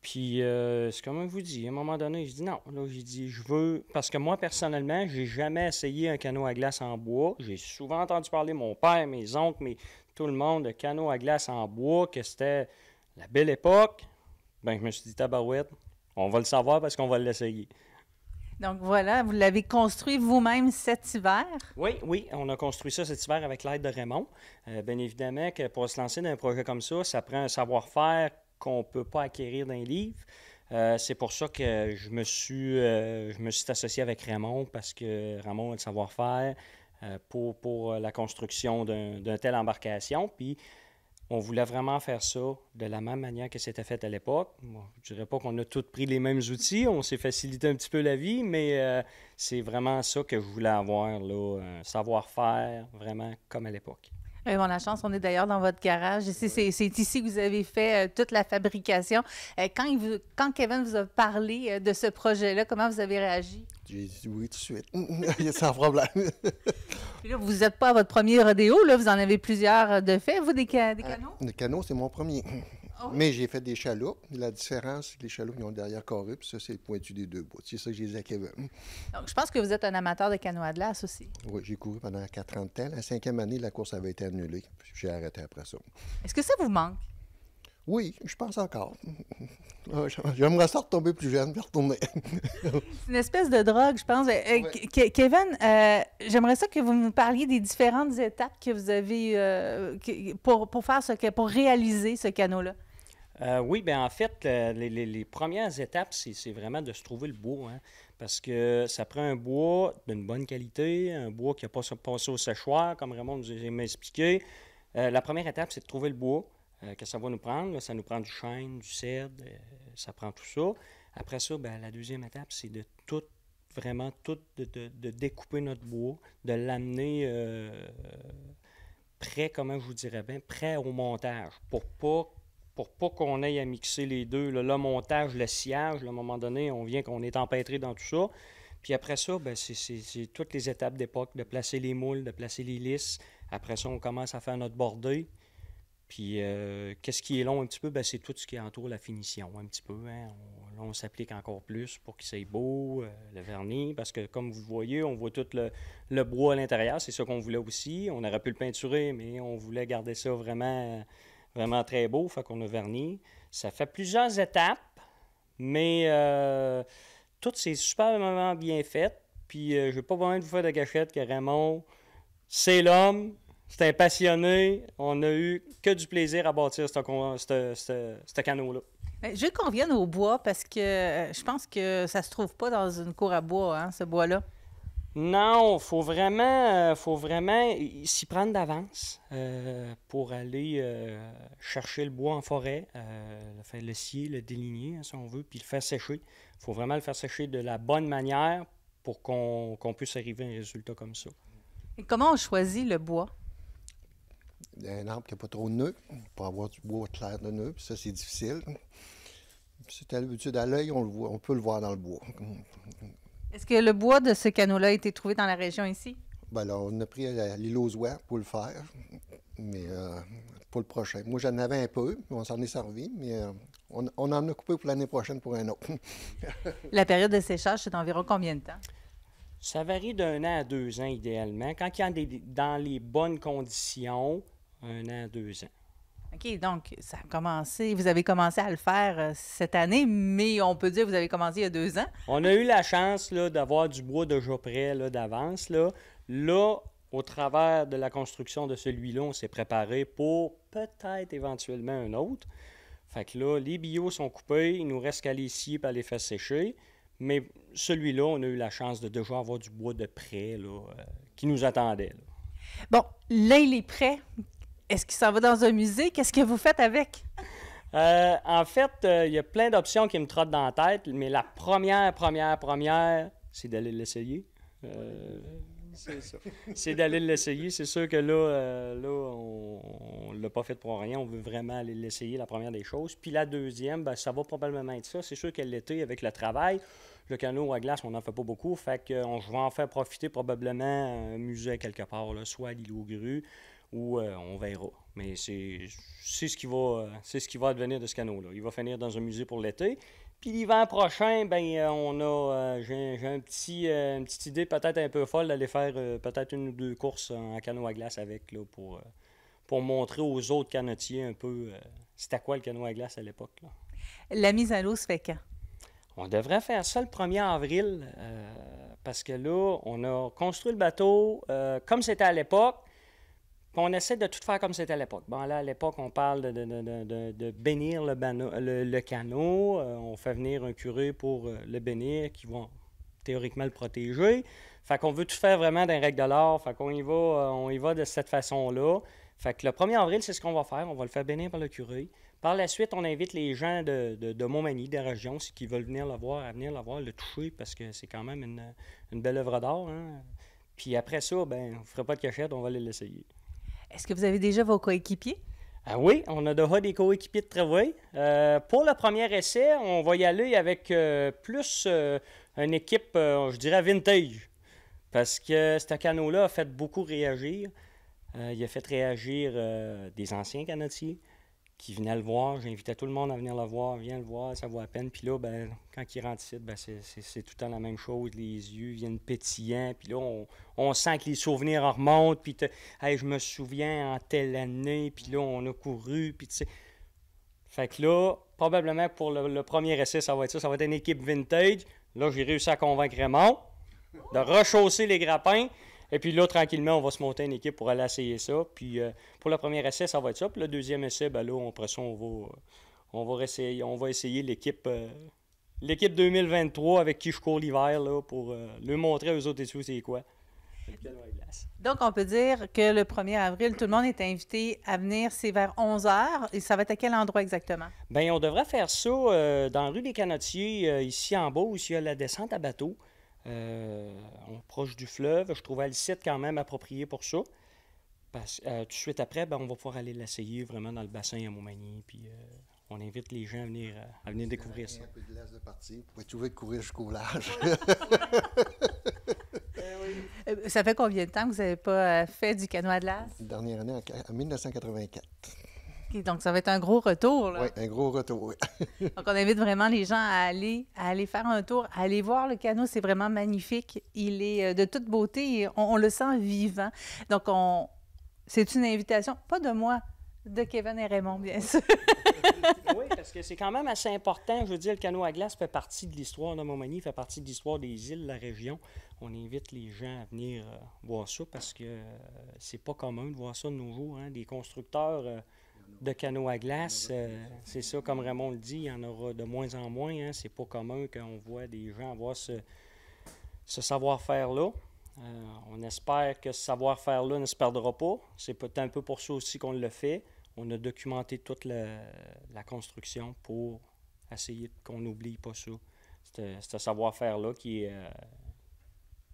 Puis, c'est comme je vous dis, à un moment donné, je dis non. Là, j'ai dit, je veux... Parce que moi, personnellement, j'ai jamais essayé un canot à glace en bois. J'ai souvent entendu parler, mon père, mes oncles, tout le monde, de canot à glace en bois, que c'était la belle époque. Ben, je me suis dit, tabarouette, on va le savoir parce qu'on va l'essayer. Donc voilà, vous l'avez construit vous-même cet hiver? Oui, on a construit ça cet hiver avec l'aide de Raymond. Bien évidemment que pour se lancer dans un projet comme ça prend un savoir-faire qu'on ne peut pas acquérir d'un livre. C'est pour ça que je me suis associé avec Raymond parce que Raymond a le savoir-faire pour la construction d'une telle embarcation. Puis on voulait vraiment faire ça de la même manière que c'était fait à l'époque. Bon, je ne dirais pas qu'on a tous pris les mêmes outils, on s'est facilité un petit peu la vie, mais c'est vraiment ça que je voulais avoir, là, un savoir-faire vraiment comme à l'époque. Oui, on a la chance, on est d'ailleurs dans votre garage. C'est ici que vous avez fait toute la fabrication. Quand Kevin vous a parlé de ce projet-là, comment vous avez réagi? J'ai dit oui tout de suite, sans problème. Puis là, vous n'êtes pas à votre premier rodéo, là, vous en avez plusieurs de fait, vous, des canots? Le canot, c'est mon premier. Oh. Mais j'ai fait des chaloupes. La différence, c'est que les chaloupes, ils ont derrière carré, puis ça, c'est le pointu des deux bouts. C'est ça que j'ai dit à Kevin. Donc, je pense que vous êtes un amateur de canot à glace aussi. Oui, j'ai couru pendant 4 ans de temps. La 5e année, la course avait été annulée, puis j'ai arrêté après ça. Est-ce que ça vous manque? Oui, je pense encore. J'aimerais ça retomber plus jeune, puis retourner. C'est une espèce de drogue, je pense. Ouais. Kevin, j'aimerais ça que vous me parliez des différentes étapes que vous avez pour réaliser ce canot-là. Oui, bien en fait, les premières étapes, c'est vraiment de se trouver le bois, hein, parce que ça prend un bois d'une bonne qualité, un bois qui n'a pas passé au séchoir, comme Raymond nous a expliqué. La première étape, c'est de trouver le bois. Que ça va nous prendre. Là, ça nous prend du chêne, du cèdre, ça prend tout ça. Après ça, bien, la deuxième étape, c'est de découper notre bois, de l'amener prêt, comment je vous dirais bien, prêt au montage, pour pas qu'on aille à mixer les deux. Là, le montage, le sciage, là, à un moment donné, qu'on est empêtré dans tout ça. Puis après ça, bien, c'est toutes les étapes d'époque, de placer les moules, de placer les lisses. Après ça, on commence à faire notre bordée. Puis, qu'est-ce qui est long un petit peu? Bien, c'est tout ce qui entoure la finition, un petit peu. Hein? On s'applique encore plus pour qu'il soit beau, le vernis, parce que, comme vous le voyez, on voit tout le bois à l'intérieur. C'est ça qu'on voulait aussi. On aurait pu le peinturer, mais on voulait garder ça vraiment, vraiment très beau, fait qu'on a verni. Ça fait plusieurs étapes, mais tout c'est superbement bien fait. Puis, je n'ai pas besoin de vous faire de gâchette que Raymond, c'est l'homme. C'est un passionné. On a eu que du plaisir à bâtir ce canot-là. Je veux qu'on revienne au bois parce que je pense que ça se trouve pas dans une cour à bois, hein, ce bois-là. Non, faut vraiment s'y prendre d'avance pour aller chercher le bois en forêt, le scier, le déligner, hein, si on veut, puis le faire sécher. Il faut vraiment le faire sécher de la bonne manière pour qu'on puisse arriver à un résultat comme ça. Et comment on choisit le bois? Un arbre qui n'a pas trop de nœuds, pour avoir du bois clair de nœuds, puis ça, c'est difficile. C'est à l'habitude, à l'œil, on peut le voir dans le bois. Est-ce que le bois de ce canot-là a été trouvé dans la région ici? Ben là, on a pris à l'île aux Oies pour le faire, mais pour le prochain. Moi, j'en avais un peu, on s'en est servi, mais on en a coupé pour l'année prochaine pour un autre. La période de séchage, c'est d'environ combien de temps? Ça varie d'1 an à 2 ans, idéalement. Quand il y a dans les bonnes conditions, 1 an à 2 ans. OK, donc ça a commencé, vous avez commencé à le faire cette année, mais on peut dire que vous avez commencé il y a 2 ans. On a eu la chance d'avoir du bois déjà prêt d'avance. Là, au travers de la construction de celui-là, on s'est préparé pour peut-être éventuellement un autre. Fait que là, les billots sont coupés, il nous reste qu'à les scier et à les faire sécher. Mais celui-là, on a eu la chance de déjà avoir du bois de prêt qui nous attendait. Là. Bon, là, il est prêt. Est-ce qu'il s'en va dans un musée? Qu'est-ce que vous faites avec? En fait, il y a plein d'options qui me trottent dans la tête, mais la première, c'est d'aller l'essayer. C'est ça. C'est d'aller l'essayer. C'est sûr que là on ne l'a pas fait pour rien. On veut vraiment aller l'essayer, la première des choses. Puis la deuxième, ben, ça va probablement être ça. C'est sûr que l'été, avec le travail, le canot à glace, on n'en fait pas beaucoup. Fait que je vais en faire profiter probablement un musée quelque part, là, soit à l'île aux Grues, ou on verra. Mais c'est ce qui va advenir de ce canot-là. Il va finir dans un musée pour l'été. Puis l'hiver prochain, ben j'ai une petite idée peut-être un peu folle d'aller faire peut-être 1 ou 2 courses en canot à glace avec, là, pour montrer aux autres canotiers un peu c'était quoi le canot à glace à l'époque. Là. La mise à l'eau se fait quand? On devrait faire ça le 1er avril parce que là, on a construit le bateau comme c'était à l'époque. On essaie de tout faire comme c'était à l'époque. Bon, là, à l'époque, on parle de bénir le canot. On fait venir un curé pour le bénir qui va théoriquement le protéger. Fait qu'on veut tout faire vraiment d'un règle de l'art. Fait qu'on on y va de cette façon-là. Fait que le 1er avril, c'est ce qu'on va faire. On va le faire bénir par le curé. Par la suite, on invite les gens de Montmagny, des régions, qui veulent venir le voir, à venir le voir, le toucher, parce que c'est quand même une belle œuvre d'art. Hein? Puis après ça, ben, on ne fera pas de cachette, on va aller l'essayer. Est-ce que vous avez déjà vos coéquipiers? Ah oui, on a déjà des coéquipiers de travail. Pour le premier essai, on va y aller avec plus une équipe, je dirais, vintage. Parce que ce canot-là a fait beaucoup réagir. Il a fait réagir des anciens canotiers qui venaient le voir. J'invitais tout le monde à venir le voir. Viens le voir, ça vaut à peine. Puis là, ben, quand il rentre ici, ben, c'est tout le temps la même chose. Les yeux viennent pétillants. Puis là, on sent que les souvenirs remontent. Puis hey, je me souviens en telle année. Puis là, on a couru. Puis tu sais. Fait que là, probablement pour le premier essai, ça va être ça. Ça va être une équipe vintage. Là, j'ai réussi à convaincre Raymond de rechausser les grappins. Et puis là, tranquillement, on va se monter une équipe pour aller essayer ça. Puis pour le premier essai, ça va être ça. Puis le deuxième essai, ben là, après ça, on va essayer l'équipe 2023 avec qui je cours l'hiver là, pour leur montrer aux autres et tout c'est quoi. Donc, on peut dire que le 1er avril, tout le monde est invité à venir. C'est vers 11h. Et ça va être à quel endroit exactement? Bien, on devrait faire ça dans la rue des Canotiers, ici en bas, où il y a la descente à bateau. Proche du fleuve. Je trouvais le site quand même approprié pour ça. Parce, tout de suite après, ben, on va pouvoir aller l'essayer vraiment dans le bassin à Montmagny. Puis on invite les gens à venir découvrir ça. Un peu de glace de partie. Vous pouvez trouver de courir jusqu'au large. Ça fait combien de temps que vous n'avez pas fait du canot à glace? Dernière année, en 1984. Okay, donc, ça va être un gros retour. Là. Oui, un gros retour, oui. Donc, on invite vraiment les gens à aller faire un tour, à aller voir le canot. C'est vraiment magnifique. Il est de toute beauté et on le sent vivant. Donc, c'est une invitation, pas de moi, De Kevin et Raymond, bien sûr. Oui, parce que c'est quand même assez important. Je veux dire, le canot à glace fait partie de l'histoire de Montmagny, fait partie de l'histoire des îles de la région. On invite les gens à venir voir ça parce que c'est pas commun de voir ça de nos jours. Hein. Des constructeurs de canots à glace, c'est ça, comme Raymond le dit, il y en aura de moins en moins. Hein. C'est pas commun qu'on voit des gens avoir ce savoir-faire-là. On espère que ce savoir-faire-là ne se perdra pas. C'est peut-être un peu pour ça aussi qu'on le fait. On a documenté toute la construction pour essayer qu'on n'oublie pas ça. Ce savoir-faire-là qui est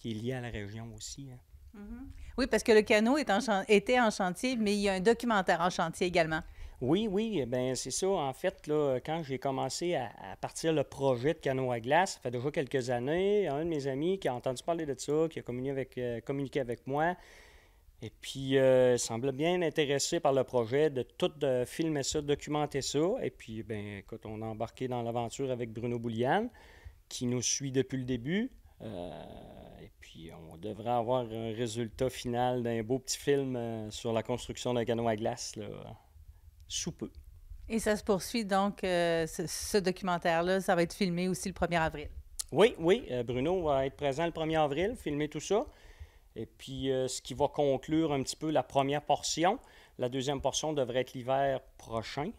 lié à la région aussi. Hein. Mm-hmm. Oui, parce que le canot était en chantier, mais il y a un documentaire en chantier également. Oui, bien c'est ça. En fait, là, quand j'ai commencé à partir le projet de canot à glace, ça fait déjà quelques années, un de mes amis qui a entendu parler de ça, qui a communiqué avec moi, et puis semblait bien intéressé par le projet de tout filmer ça, documenter ça. Et puis, bien, écoute, on a embarqué dans l'aventure avec Bruno Bouliane, qui nous suit depuis le début. Et puis, on devrait avoir un résultat final d'un beau petit film sur la construction d'un canot à glace, là, sous peu. Et ça se poursuit donc, ce documentaire-là, ça va être filmé aussi le 1er avril. Oui, Bruno va être présent le 1er avril, filmer tout ça. Et puis, ce qui va conclure un petit peu la première portion. La deuxième portion devrait être l'hiver prochain,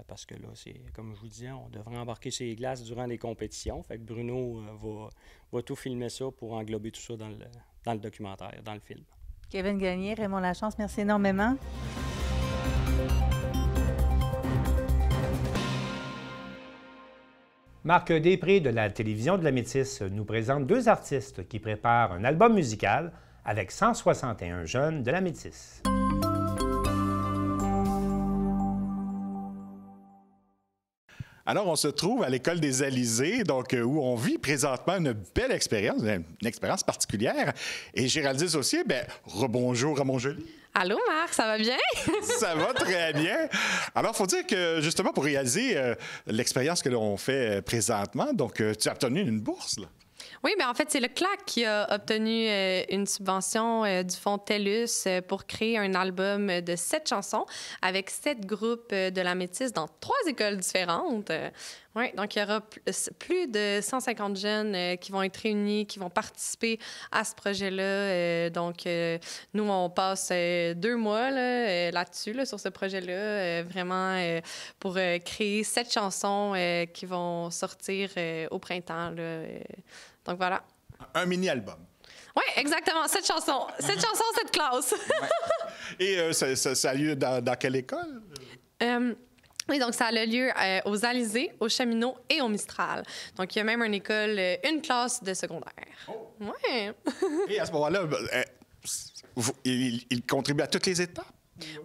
parce que là, c'est comme je vous disais, on devrait embarquer sur les glaces durant les compétitions. Fait que Bruno va tout filmer ça pour englober tout ça dans le documentaire, dans le film. Kevin Gagné, Raymond Lachance, merci énormément. Marc Després de la télévision de la Métisse nous présente deux artistes qui préparent un album musical avec 161 jeunes de la Métisse. Alors, on se trouve à l'École des Alizés, donc où on vit présentement une belle expérience, une expérience particulière. Et Géraldine aussi, bien, rebonjour Ramon Joly. Allô, Marc, ça va bien? Ça va très bien. Alors, il faut dire que, justement, pour réaliser l'expérience que l'on fait présentement, donc, tu as obtenu une bourse, là. Oui, bien, en fait, c'est le CLAC qui a obtenu une subvention du fonds TELUS pour créer un album de 7 chansons avec 7 groupes de la Métisse dans 3 écoles différentes. Oui, donc il y aura plus de 150 jeunes qui vont être réunis, qui vont participer à ce projet-là. Donc, nous, on passe 2 mois là-dessus, là, sur ce projet-là, vraiment pour créer 7 chansons qui vont sortir au printemps. Là, donc, voilà. Un mini-album. Oui, exactement. 7 chansons. 7 chansons, 7 classes. Et ça a lieu dans quelle école? Oui, donc ça a lieu aux Alizés, aux Cheminots et au Mistral. Donc, il y a même une école, une classe de secondaire. Oh. Oui. Et à ce moment-là, il contribue à toutes les étapes?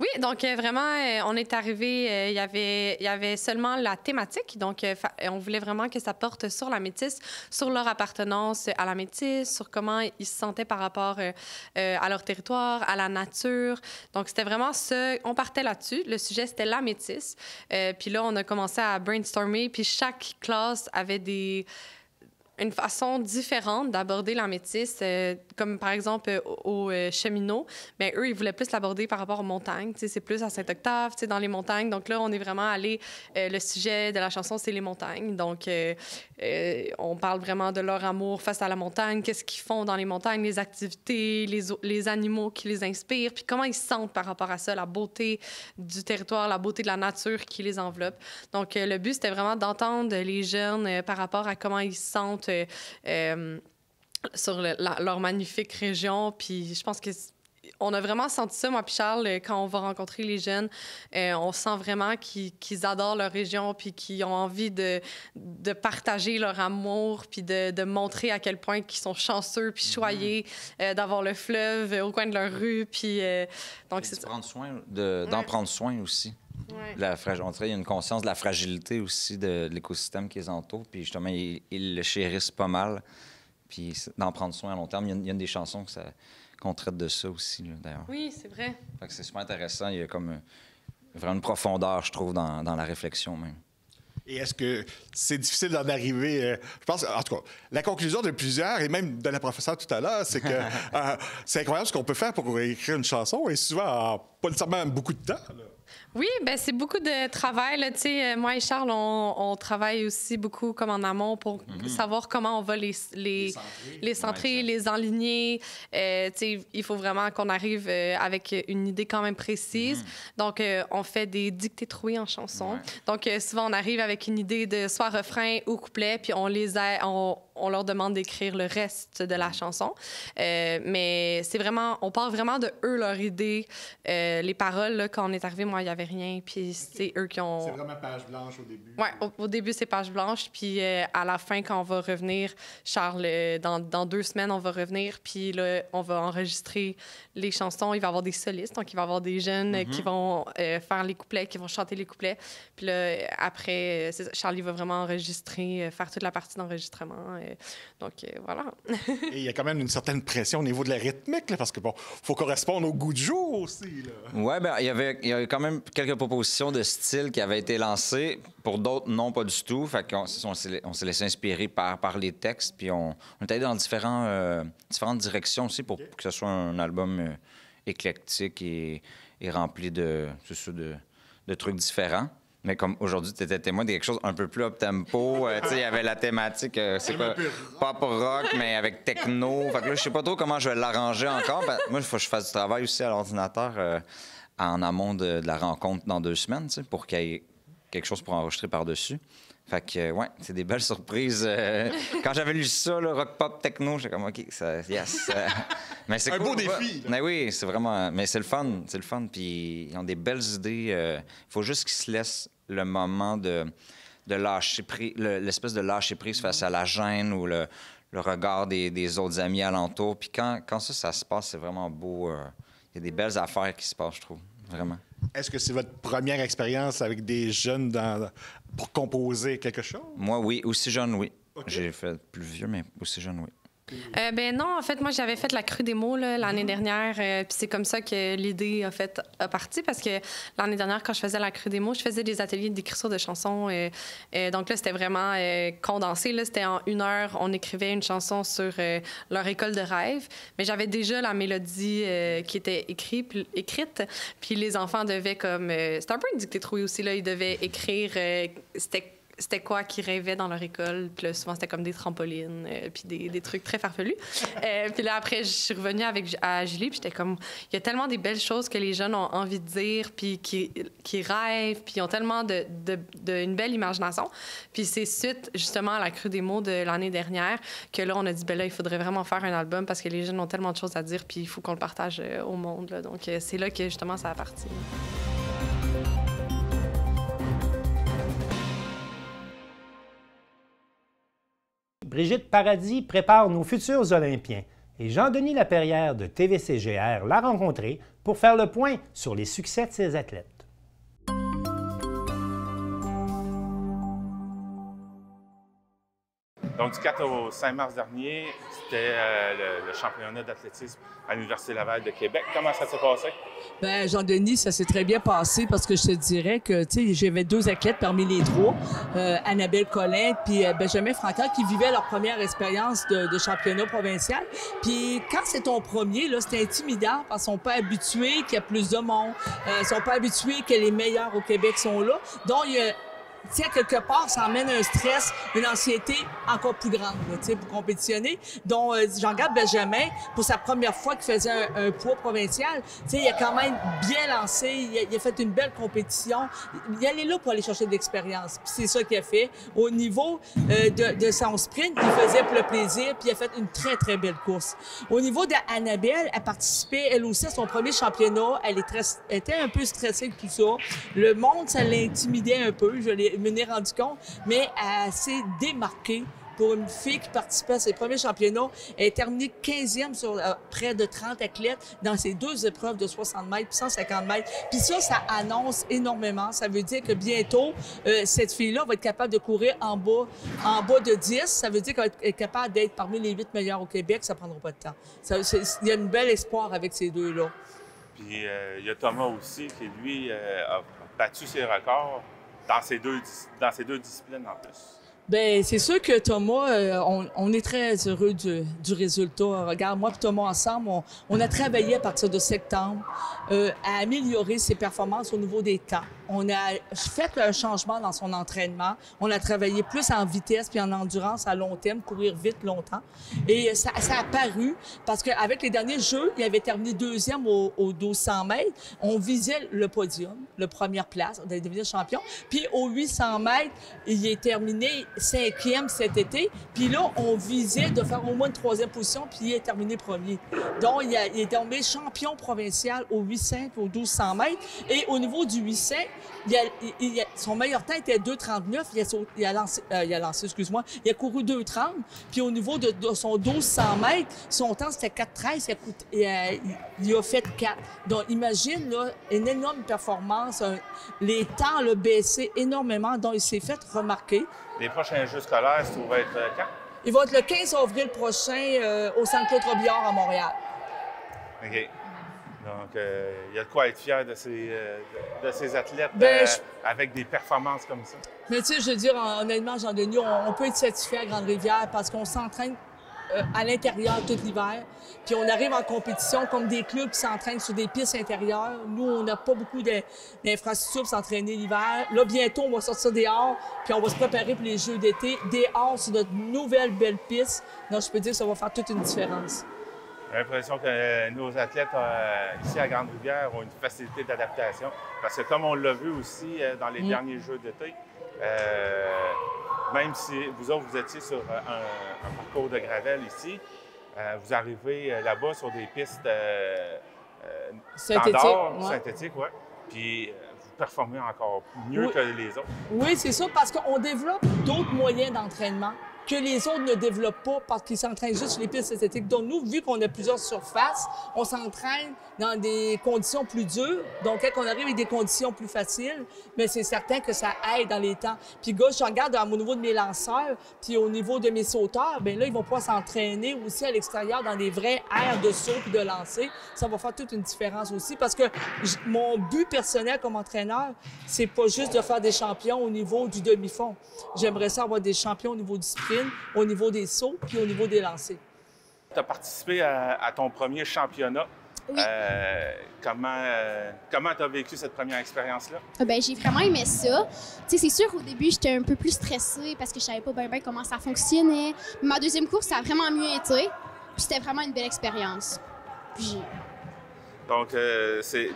Oui, donc vraiment, on est arrivé, il y avait seulement la thématique, donc on voulait vraiment que ça porte sur la métisse, sur leur appartenance à la métisse, sur comment ils se sentaient par rapport à leur territoire, à la nature. Donc, c'était vraiment ça, on partait là-dessus. Le sujet, c'était la métisse. Puis là, on a commencé à brainstormer, puis chaque classe avait une façon différente d'aborder la métisse, comme par exemple aux cheminots, mais eux, ils voulaient plus l'aborder par rapport aux montagnes. C'est plus à Saint-Octave, dans les montagnes. Donc là, on est vraiment allé... le sujet de la chanson, c'est les montagnes. Donc, on parle vraiment de leur amour face à la montagne, qu'est-ce qu'ils font dans les montagnes, les activités, les animaux qui les inspirent, puis comment ils se sentent par rapport à ça, la beauté du territoire, la beauté de la nature qui les enveloppe. Donc, le but, c'était vraiment d'entendre les jeunes par rapport à comment ils se sentent sur leur magnifique région. Puis je pense qu'on a vraiment senti ça, moi puis Charles, quand on va rencontrer les jeunes. On sent vraiment qu'ils adorent leur région puis qu'ils ont envie de partager leur amour puis de montrer à quel point qu'ils sont chanceux puis choyés d'avoir le fleuve au coin de leur rue. Puis, donc, c'est prendre soin d'en prendre soin aussi. Ouais. On dirait qu'il y a une conscience de la fragilité aussi de l'écosystème qui les entoure. Puis justement, ils le chérissent pas mal. Puis d'en prendre soin à long terme. Il y a une des chansons qu'on traite de ça aussi, d'ailleurs. Oui, c'est vrai. Fait que c'est super intéressant. Il y a comme vraiment une profondeur, je trouve, dans la réflexion même. Et est-ce que c'est difficile d'en arriver? Je pense, en tout cas, la conclusion de plusieurs, et même de la professeure tout à l'heure, c'est que c'est incroyable ce qu'on peut faire pour écrire une chanson. Et souvent, pas nécessairement beaucoup de temps. Là. Oui, ben c'est beaucoup de travail. Là, moi et Charles, on travaille aussi beaucoup comme en amont pour savoir comment on va les centrer, les enligner. Il faut vraiment qu'on arrive avec une idée quand même précise. Donc, on fait des dictées trouées en chansons. Donc, souvent, on arrive avec une idée de soit refrain ou couplet, puis on leur demande d'écrire le reste de la chanson. Mais c'est vraiment, on part vraiment de eux, leur idée. Les paroles, là, quand on est arrivé, moi, il n'y avait rien. Puis c'est eux qui ont... C'est vraiment page blanche au début. Oui, au début, c'est page blanche. Puis à la fin, quand on va revenir, Charles, dans 2 semaines, on va revenir. Puis là, on va enregistrer les chansons. Il va y avoir des solistes. Donc, il va y avoir des jeunes qui vont faire les couplets, qui vont chanter les couplets. Puis là, après, Charlie va vraiment enregistrer, faire toute la partie d'enregistrement. Donc, voilà. Et il y a quand même une certaine pression au niveau de la rythmique, là, parce que, bon, faut correspondre au goût du jour aussi. Oui, bien, il y avait quand même quelques propositions de style qui avaient été lancées. Pour d'autres, non, pas du tout. Fait qu'on s'est laissé inspirer par les textes, puis on est allé dans différentes directions aussi pour que ce soit un album éclectique et rempli de trucs différents. Mais comme aujourd'hui, tu étais témoin de quelque chose un peu plus up-tempo. Il y avait la thématique, c'est quoi? Pop rock, mais avec techno. Fait que là, je sais pas trop comment je vais l'arranger encore. Moi, il faut que je fasse du travail aussi à l'ordinateur en amont de la rencontre dans 2 semaines, pour qu'il y ait quelque chose pour enregistrer par-dessus. Fait que, ouais, c'est des belles surprises. Quand j'avais lu ça, là, rock, pop, techno, j'étais comme, OK, ça, yes. Mais c'est cool, beau défi. Mais oui, c'est vraiment... Mais c'est le fun, Puis ils ont des belles idées. Il faut juste qu'ils se laissent le moment de lâcher prise, l'espèce de lâcher prise face à la gêne ou le regard des autres amis alentour. Puis quand ça se passe, c'est vraiment beau. Il y a des belles affaires qui se passent, je trouve. Vraiment. Est-ce que c'est votre première expérience avec des jeunes pour composer quelque chose? Moi, oui. Aussi jeune, oui. Okay. J'ai fait plus vieux, mais aussi jeune, oui. Ben non, en fait, moi, j'avais fait la crue des mots l'année dernière. Puis c'est comme ça que l'idée, a parti. Parce que l'année dernière, quand je faisais la crue des mots, je faisais des ateliers d'écriture de chansons. Donc là, c'était vraiment condensé. Là, c'était en 1 heure. On écrivait une chanson sur leur école de rêve. Mais j'avais déjà la mélodie qui était écrite. Puis les enfants devaient comme... c'était un peu une dictée trouée aussi. Là. Ils devaient écrire... c'était quoi qu'ils rêvaient dans leur école. Puis là, souvent, c'était comme des trampolines, puis des trucs très farfelus. Puis là, après, je suis revenue à Julie, puis j'étais comme... Il y a tellement des belles choses que les jeunes ont envie de dire, puis qui rêvent, puis ils ont tellement une belle imagination. Puis c'est suite, justement, à la crue des mots de l'année dernière que là, on a dit, ben là, il faudrait vraiment faire un album parce que les jeunes ont tellement de choses à dire, puis il faut qu'on le partage au monde. Là. Donc, c'est là que, justement, ça a parti. Brigitte Paradis prépare nos futurs Olympiens et Jean-Denis Laperrière de TVCGR l'a rencontré pour faire le point sur les succès de ses athlètes. Donc, du 4 au 5 mars dernier, c'était le championnat d'athlétisme à l'Université Laval de Québec. Comment ça s'est passé? Bien, Jean-Denis, ça s'est très bien passé parce que je te dirais que, tu sais, j'avais 2 athlètes parmi les 3, Annabelle Collin puis Benjamin Francaire, qui vivaient leur première expérience de championnat provincial. Puis quand c'est ton premier, là, c'est intimidant parce qu'ils sont pas habitués qu'il y a plus de monde. Ils sont pas habitués que les meilleurs au Québec sont là. Donc, il y a... Tu sais, quelque part, ça emmène un stress, une anxiété encore plus grande, tu sais, pour compétitionner. Donc, j'en regarde Benjamin, pour sa première fois qu'il faisait un poids provincial, tu sais, il a quand même bien lancé, il a fait une belle compétition. Il allait là pour aller chercher de l'expérience. Puis c'est ça qu'il a fait. Au niveau de son sprint, il faisait pour le plaisir, puis il a fait une très, très belle course. Au niveau d'Annabelle, elle participait, elle aussi, à son premier championnat. Elle était un peu stressée de tout ça. Le monde, ça l'intimidait un peu, je m'en ai rendu compte, mais elle s'est démarquée pour une fille qui participait à ses premiers championnats. Elle est terminée 15e sur près de 30 athlètes dans ses 2 épreuves de 60 mètres puis 150 mètres. Puis ça annonce énormément. Ça veut dire que bientôt, cette fille-là va être capable de courir en bas de 10. Ça veut dire qu'elle va être capable d'être parmi les 8 meilleurs au Québec. Ça ne prendra pas de temps. Il y a une belle espoir avec ces 2-là. Puis il y a Thomas aussi qui, lui, a battu ses records dans ces deux disciplines en plus. Bien, c'est sûr que Thomas, on est très heureux du résultat. Regarde, moi et Thomas ensemble, on a travaillé à partir de septembre à améliorer ses performances au niveau des temps. On a fait un changement dans son entraînement. On a travaillé plus en vitesse puis en endurance à long terme, courir vite longtemps. Et ça a paru parce qu'avec les derniers Jeux, il avait terminé 2e au 1200 mètres. On visait le podium, la première place, on allait devenir champion. Puis au 800 mètres, il est terminé 5e cet été. Puis là, on visait de faire au moins une 3e position, puis il est terminé premier. Donc, il est tombé champion provincial au 800 et au 1200 mètres. Et au niveau du 800, son meilleur temps était 2,39. Il a couru 2,30. Puis au niveau de son 1200 mètres, son temps, c'était 4,13. Il a fait 4. Donc, imagine, là, une énorme performance. Les temps l'ont baissé énormément, donc il s'est fait remarquer. Les prochains Jeux scolaires, ça va être quand? Il va être le 15 avril prochain au Centre Claude-Robillard à Montréal. OK. Donc, il y a de quoi être fier de ces athlètes avec des performances comme ça. Mais tu sais, je veux dire, honnêtement, Jean-Denis, on peut être satisfait à Grande-Rivière parce qu'on s'entraîne à l'intérieur tout l'hiver. Puis on arrive en compétition comme des clubs qui s'entraînent sur des pistes intérieures. Nous, on n'a pas beaucoup d'infrastructures pour s'entraîner l'hiver. Là, bientôt, on va sortir dehors, puis on va se préparer pour les Jeux d'été. Dehors, sur notre nouvelle belle piste. Donc, je peux dire que ça va faire toute une différence. J'ai l'impression que nos athlètes ici à Grande-Rivière ont une facilité d'adaptation. Parce que comme on l'a vu aussi dans les derniers Jeux d'été, même si vous autres, vous étiez sur un parcours de gravel ici, vous arrivez là-bas sur des pistes synthétiques, ouais. Puis vous performez encore mieux que les autres. Oui, c'est ça, parce qu'on développe d'autres moyens d'entraînement que les autres ne développent pas parce qu'ils s'entraînent juste sur les pistes synthétiques. Donc, nous, vu qu'on a plusieurs surfaces, on s'entraîne dans des conditions plus dures. Donc, quand on arrive avec des conditions plus faciles, mais c'est certain que ça aide dans les temps. Puis, gars, je regarde au niveau de mes lanceurs, puis au niveau de mes sauteurs, bien là, ils vont pouvoir s'entraîner aussi à l'extérieur dans des vrais aires de saut et de lancer. Ça va faire toute une différence aussi parce que mon but personnel comme entraîneur, c'est pas juste de faire des champions au niveau du demi-fond. J'aimerais ça avoir des champions au niveau du sprint, au niveau des sauts, puis au niveau des lancers. Tu as participé à ton premier championnat. Oui. Comment tu as vécu cette première expérience-là? Ben, j'ai vraiment aimé ça. Tu sais, c'est sûr qu'au début, j'étais un peu plus stressée parce que je savais pas bien comment ça fonctionnait. Mais ma deuxième course, ça a vraiment mieux été. Puis c'était vraiment une belle expérience. Donc, c'est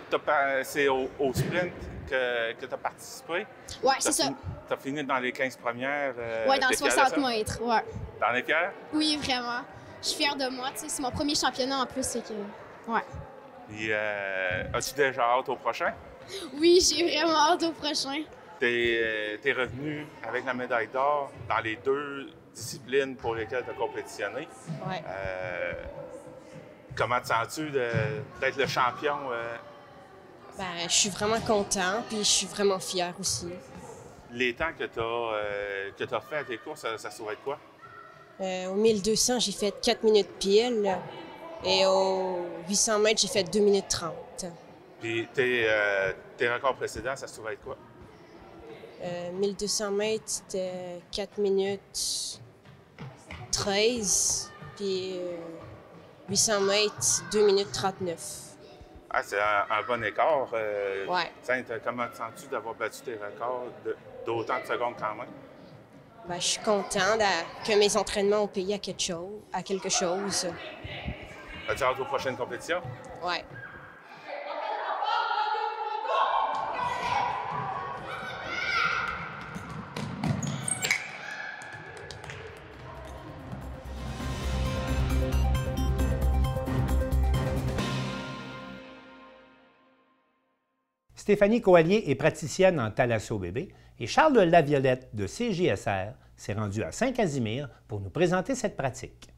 au sprint que tu as participé? Oui, c'est ça. Tu as fini dans les 15 premières? Oui, dans 60 mètres, oui. T'en es fière? Oui, vraiment. Je suis fière de moi. Tu sais, c'est mon premier championnat en plus, c'est que... Ouais. Et as-tu déjà hâte au prochain? Oui, j'ai vraiment hâte au prochain. T'es revenu avec la médaille d'or dans les 2 disciplines pour lesquelles tu as compétitionné. Oui. Comment te sens-tu d'être le champion? Ben, je suis vraiment content, puis je suis vraiment fière aussi. Les temps que tu as fait à tes courses, ça se être quoi? Au 1200, j'ai fait 4 minutes pile. Et au 800 mètres, j'ai fait 2 minutes 30. Puis tes records précédents, ça se être quoi? 1200 mètres, c'était 4 minutes 13. Puis 800 mètres, 2 minutes 39. Ah, c'est un bon écart. Ouais. Comment te sens-tu d'avoir battu tes records d'autant de secondes quand même? Ben, je suis contente que mes entraînements ont payé à quelque chose. As-tu hâte aux prochaines compétitions? Oui. Stéphanie Coallier est praticienne en thalasso-bébé et Charles Laviolette de CJSR s'est rendu à Saint-Casimir pour nous présenter cette pratique.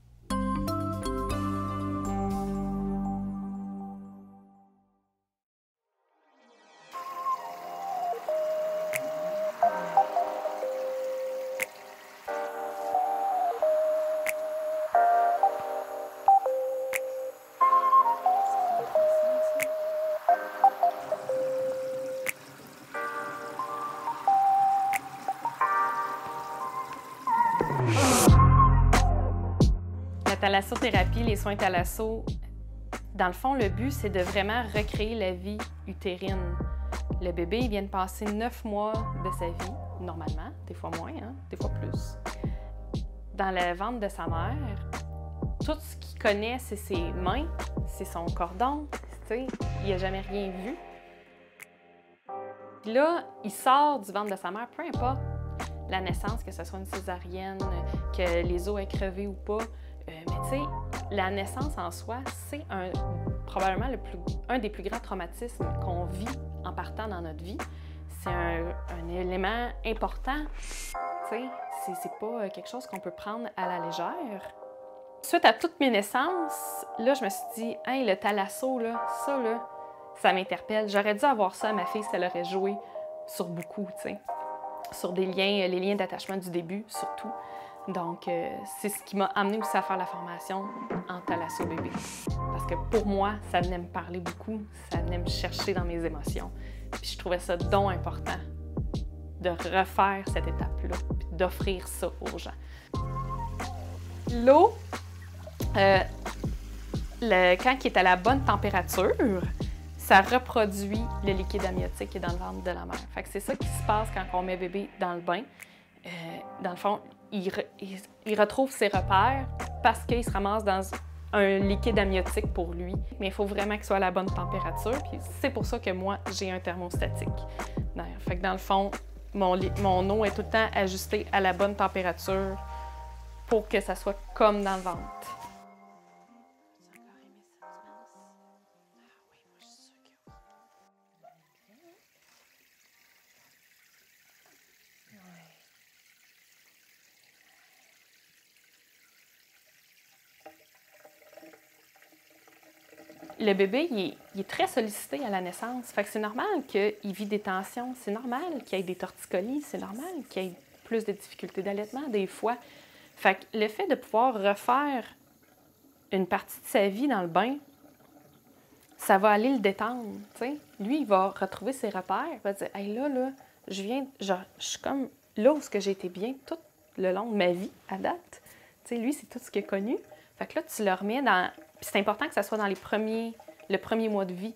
thalassothérapie, les soins thalasso, dans le fond, le but, c'est de vraiment recréer la vie utérine. Le bébé, il vient de passer 9 mois de sa vie, normalement, des fois moins, hein, des fois plus. Dans le ventre de sa mère, tout ce qu'il connaît, c'est ses mains, c'est son cordon, tu sais, il n'a jamais rien vu. Puis là, il sort du ventre de sa mère, peu importe la naissance, que ce soit une césarienne, que les os aient crevé ou pas. Mais tu sais, la naissance en soi, c'est probablement un des plus grands traumatismes qu'on vit en partant dans notre vie. C'est un élément important. Tu sais, c'est pas quelque chose qu'on peut prendre à la légère. Suite à toutes mes naissances, là, je me suis dit, hey, le thalasso, là, ça m'interpelle. J'aurais dû avoir ça à ma fille si elle aurait joué sur beaucoup, tu sais. Sur des liens, les liens d'attachement du début, surtout. Donc, c'est ce qui m'a amené aussi à faire la formation en thalasso bébé. Parce que pour moi, ça venait me parler beaucoup, ça venait me chercher dans mes émotions. Puis je trouvais ça donc important de refaire cette étape-là, puis d'offrir ça aux gens. L'eau, quand il est à la bonne température, ça reproduit le liquide amniotique qui est dans le ventre de la mère. Fait que c'est ça qui se passe quand on met bébé dans le bain. Dans le fond, il retrouve ses repères parce qu'il se ramasse dans un liquide amniotique pour lui. Mais il faut vraiment qu'il soit à la bonne température. Puis c'est pour ça que moi, j'ai un thermostatique. Fait que dans le fond, mon eau est tout le temps ajustée à la bonne température pour que ça soit comme dans le ventre. Le bébé, il est très sollicité à la naissance. Fait que c'est normal qu'il vit des tensions, c'est normal qu'il y ait des torticolis, c'est normal qu'il y ait plus de difficultés d'allaitement des fois. Fait que le fait de pouvoir refaire une partie de sa vie dans le bain, ça va aller le détendre, t'sais. Lui, il va retrouver ses repères, il va dire « Hey, là, je suis comme là où j'ai été bien tout le long de ma vie à date. » T'sais, lui, c'est tout ce qu'il a connu. Fait que là, tu le remets dans... Puis c'est important que ça soit dans le premier mois de vie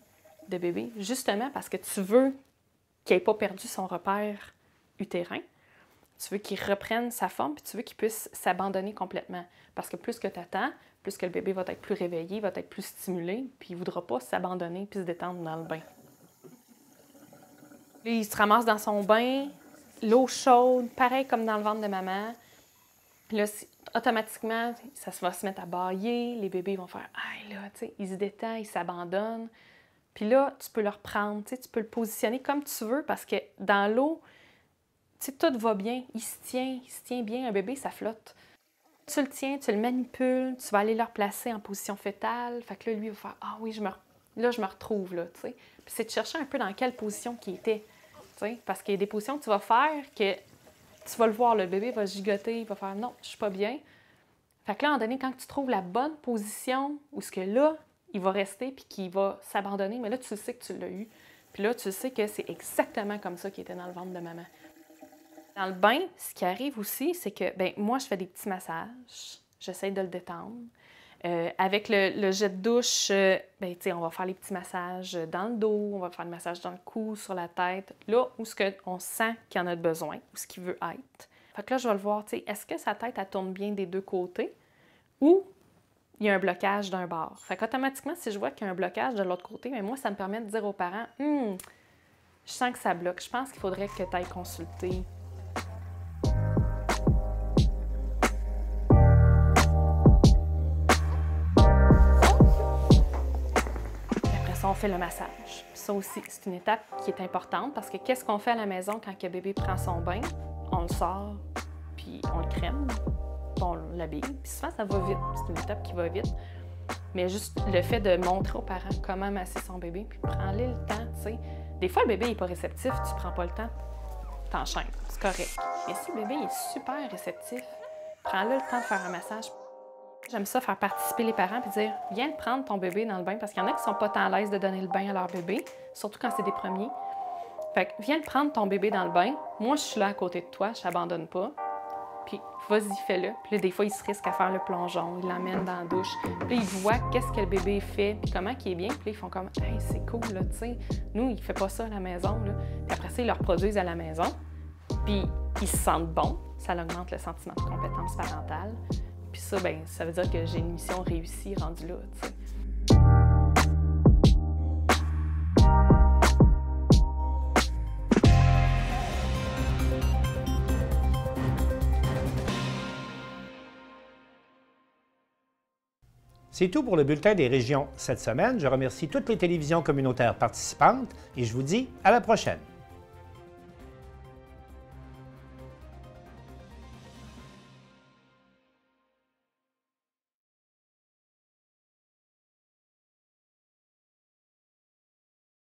de bébé, justement parce que tu veux qu'il n'ait pas perdu son repère utérin. Tu veux qu'il reprenne sa forme, puis tu veux qu'il puisse s'abandonner complètement. Parce que plus que tu attends, plus que le bébé va être plus réveillé, va être plus stimulé, puis il ne voudra pas s'abandonner puis se détendre dans le bain. Là, il se ramasse dans son bain, l'eau chaude, pareil comme dans le ventre de maman. Puis là, automatiquement, ça va se mettre à bâiller, les bébés vont faire « Ah, là, tu sais, ils se détendent, ils s'abandonnent. » Puis là, tu peux le reprendre, tu sais, tu peux le positionner comme tu veux parce que dans l'eau, tu sais, tout va bien, il se tient bien, un bébé, ça flotte. Tu le tiens, tu le manipules, tu vas aller le replacer en position fœtale. Fait que là, lui, il va faire « Ah oui, je me retrouve, là, tu sais. » Puis c'est de chercher un peu dans quelle position qu'il était, tu sais, parce qu'il y a des positions que tu vas faire que tu vas le voir, le bébé va gigoter, il va faire « Non, je suis pas bien. » Fait que là, à un moment donné, quand tu trouves la bonne position où ce que là, il va rester puis qu'il va s'abandonner, mais là, tu sais que tu l'as eu. Puis là, tu sais que c'est exactement comme ça qu'il était dans le ventre de maman. Dans le bain, ce qui arrive aussi, c'est que, bien, moi, je fais des petits massages. J'essaie de le détendre. Avec le jet de douche, bien, tu sais, on va faire les petits massages dans le dos, on va faire le massage dans le cou, sur la tête, là où on sent qu'il en a besoin, où ce qu'il veut être. Fait que là, je vais le voir, tu sais, est-ce que sa tête, elle tourne bien des deux côtés ou il y a un blocage d'un bord. Fait qu'automatiquement, si je vois qu'il y a un blocage de l'autre côté, mais moi, ça me permet de dire aux parents, « je sens que ça bloque, je pense qu'il faudrait que tu ailles consulter. » On fait le massage. Ça aussi, c'est une étape qui est importante parce que qu'est-ce qu'on fait à la maison quand le bébé prend son bain? On le sort, puis on le crème, puis on l'habille. Puis souvent, ça va vite. C'est une étape qui va vite. Mais juste le fait de montrer aux parents comment masser son bébé, puis prends-le le temps, tu sais. Des fois, le bébé n'est pas réceptif, tu prends pas le temps, t'enchaînes. C'est correct. Mais si le bébé est super réceptif, prends-le le temps de faire un massage. J'aime ça, faire participer les parents puis dire « Viens le prendre ton bébé dans le bain » parce qu'il y en a qui sont pas tant à l'aise de donner le bain à leur bébé, surtout quand c'est des premiers. Fait que viens le prendre ton bébé dans le bain. Moi, je suis là à côté de toi, je t'abandonne pas. OK, vas-y, fais-le. Puis là, des fois, il se risque à faire le plongeon, il l'emmène dans la douche. Puis là, ils voient qu'est-ce que le bébé fait, puis comment il est bien. Puis là, ils font comme, hey, c'est cool, là, tu sais. Nous, il fait pas ça à la maison, là. Puis après ça, ils le reproduisent à la maison. Puis ils se sentent bons. Ça augmente le sentiment de compétence parentale. Puis ça, ben, ça veut dire que j'ai une mission réussie rendue là, tu sais. C'est tout pour le Bulletin des régions cette semaine. Je remercie toutes les télévisions communautaires participantes et je vous dis à la prochaine.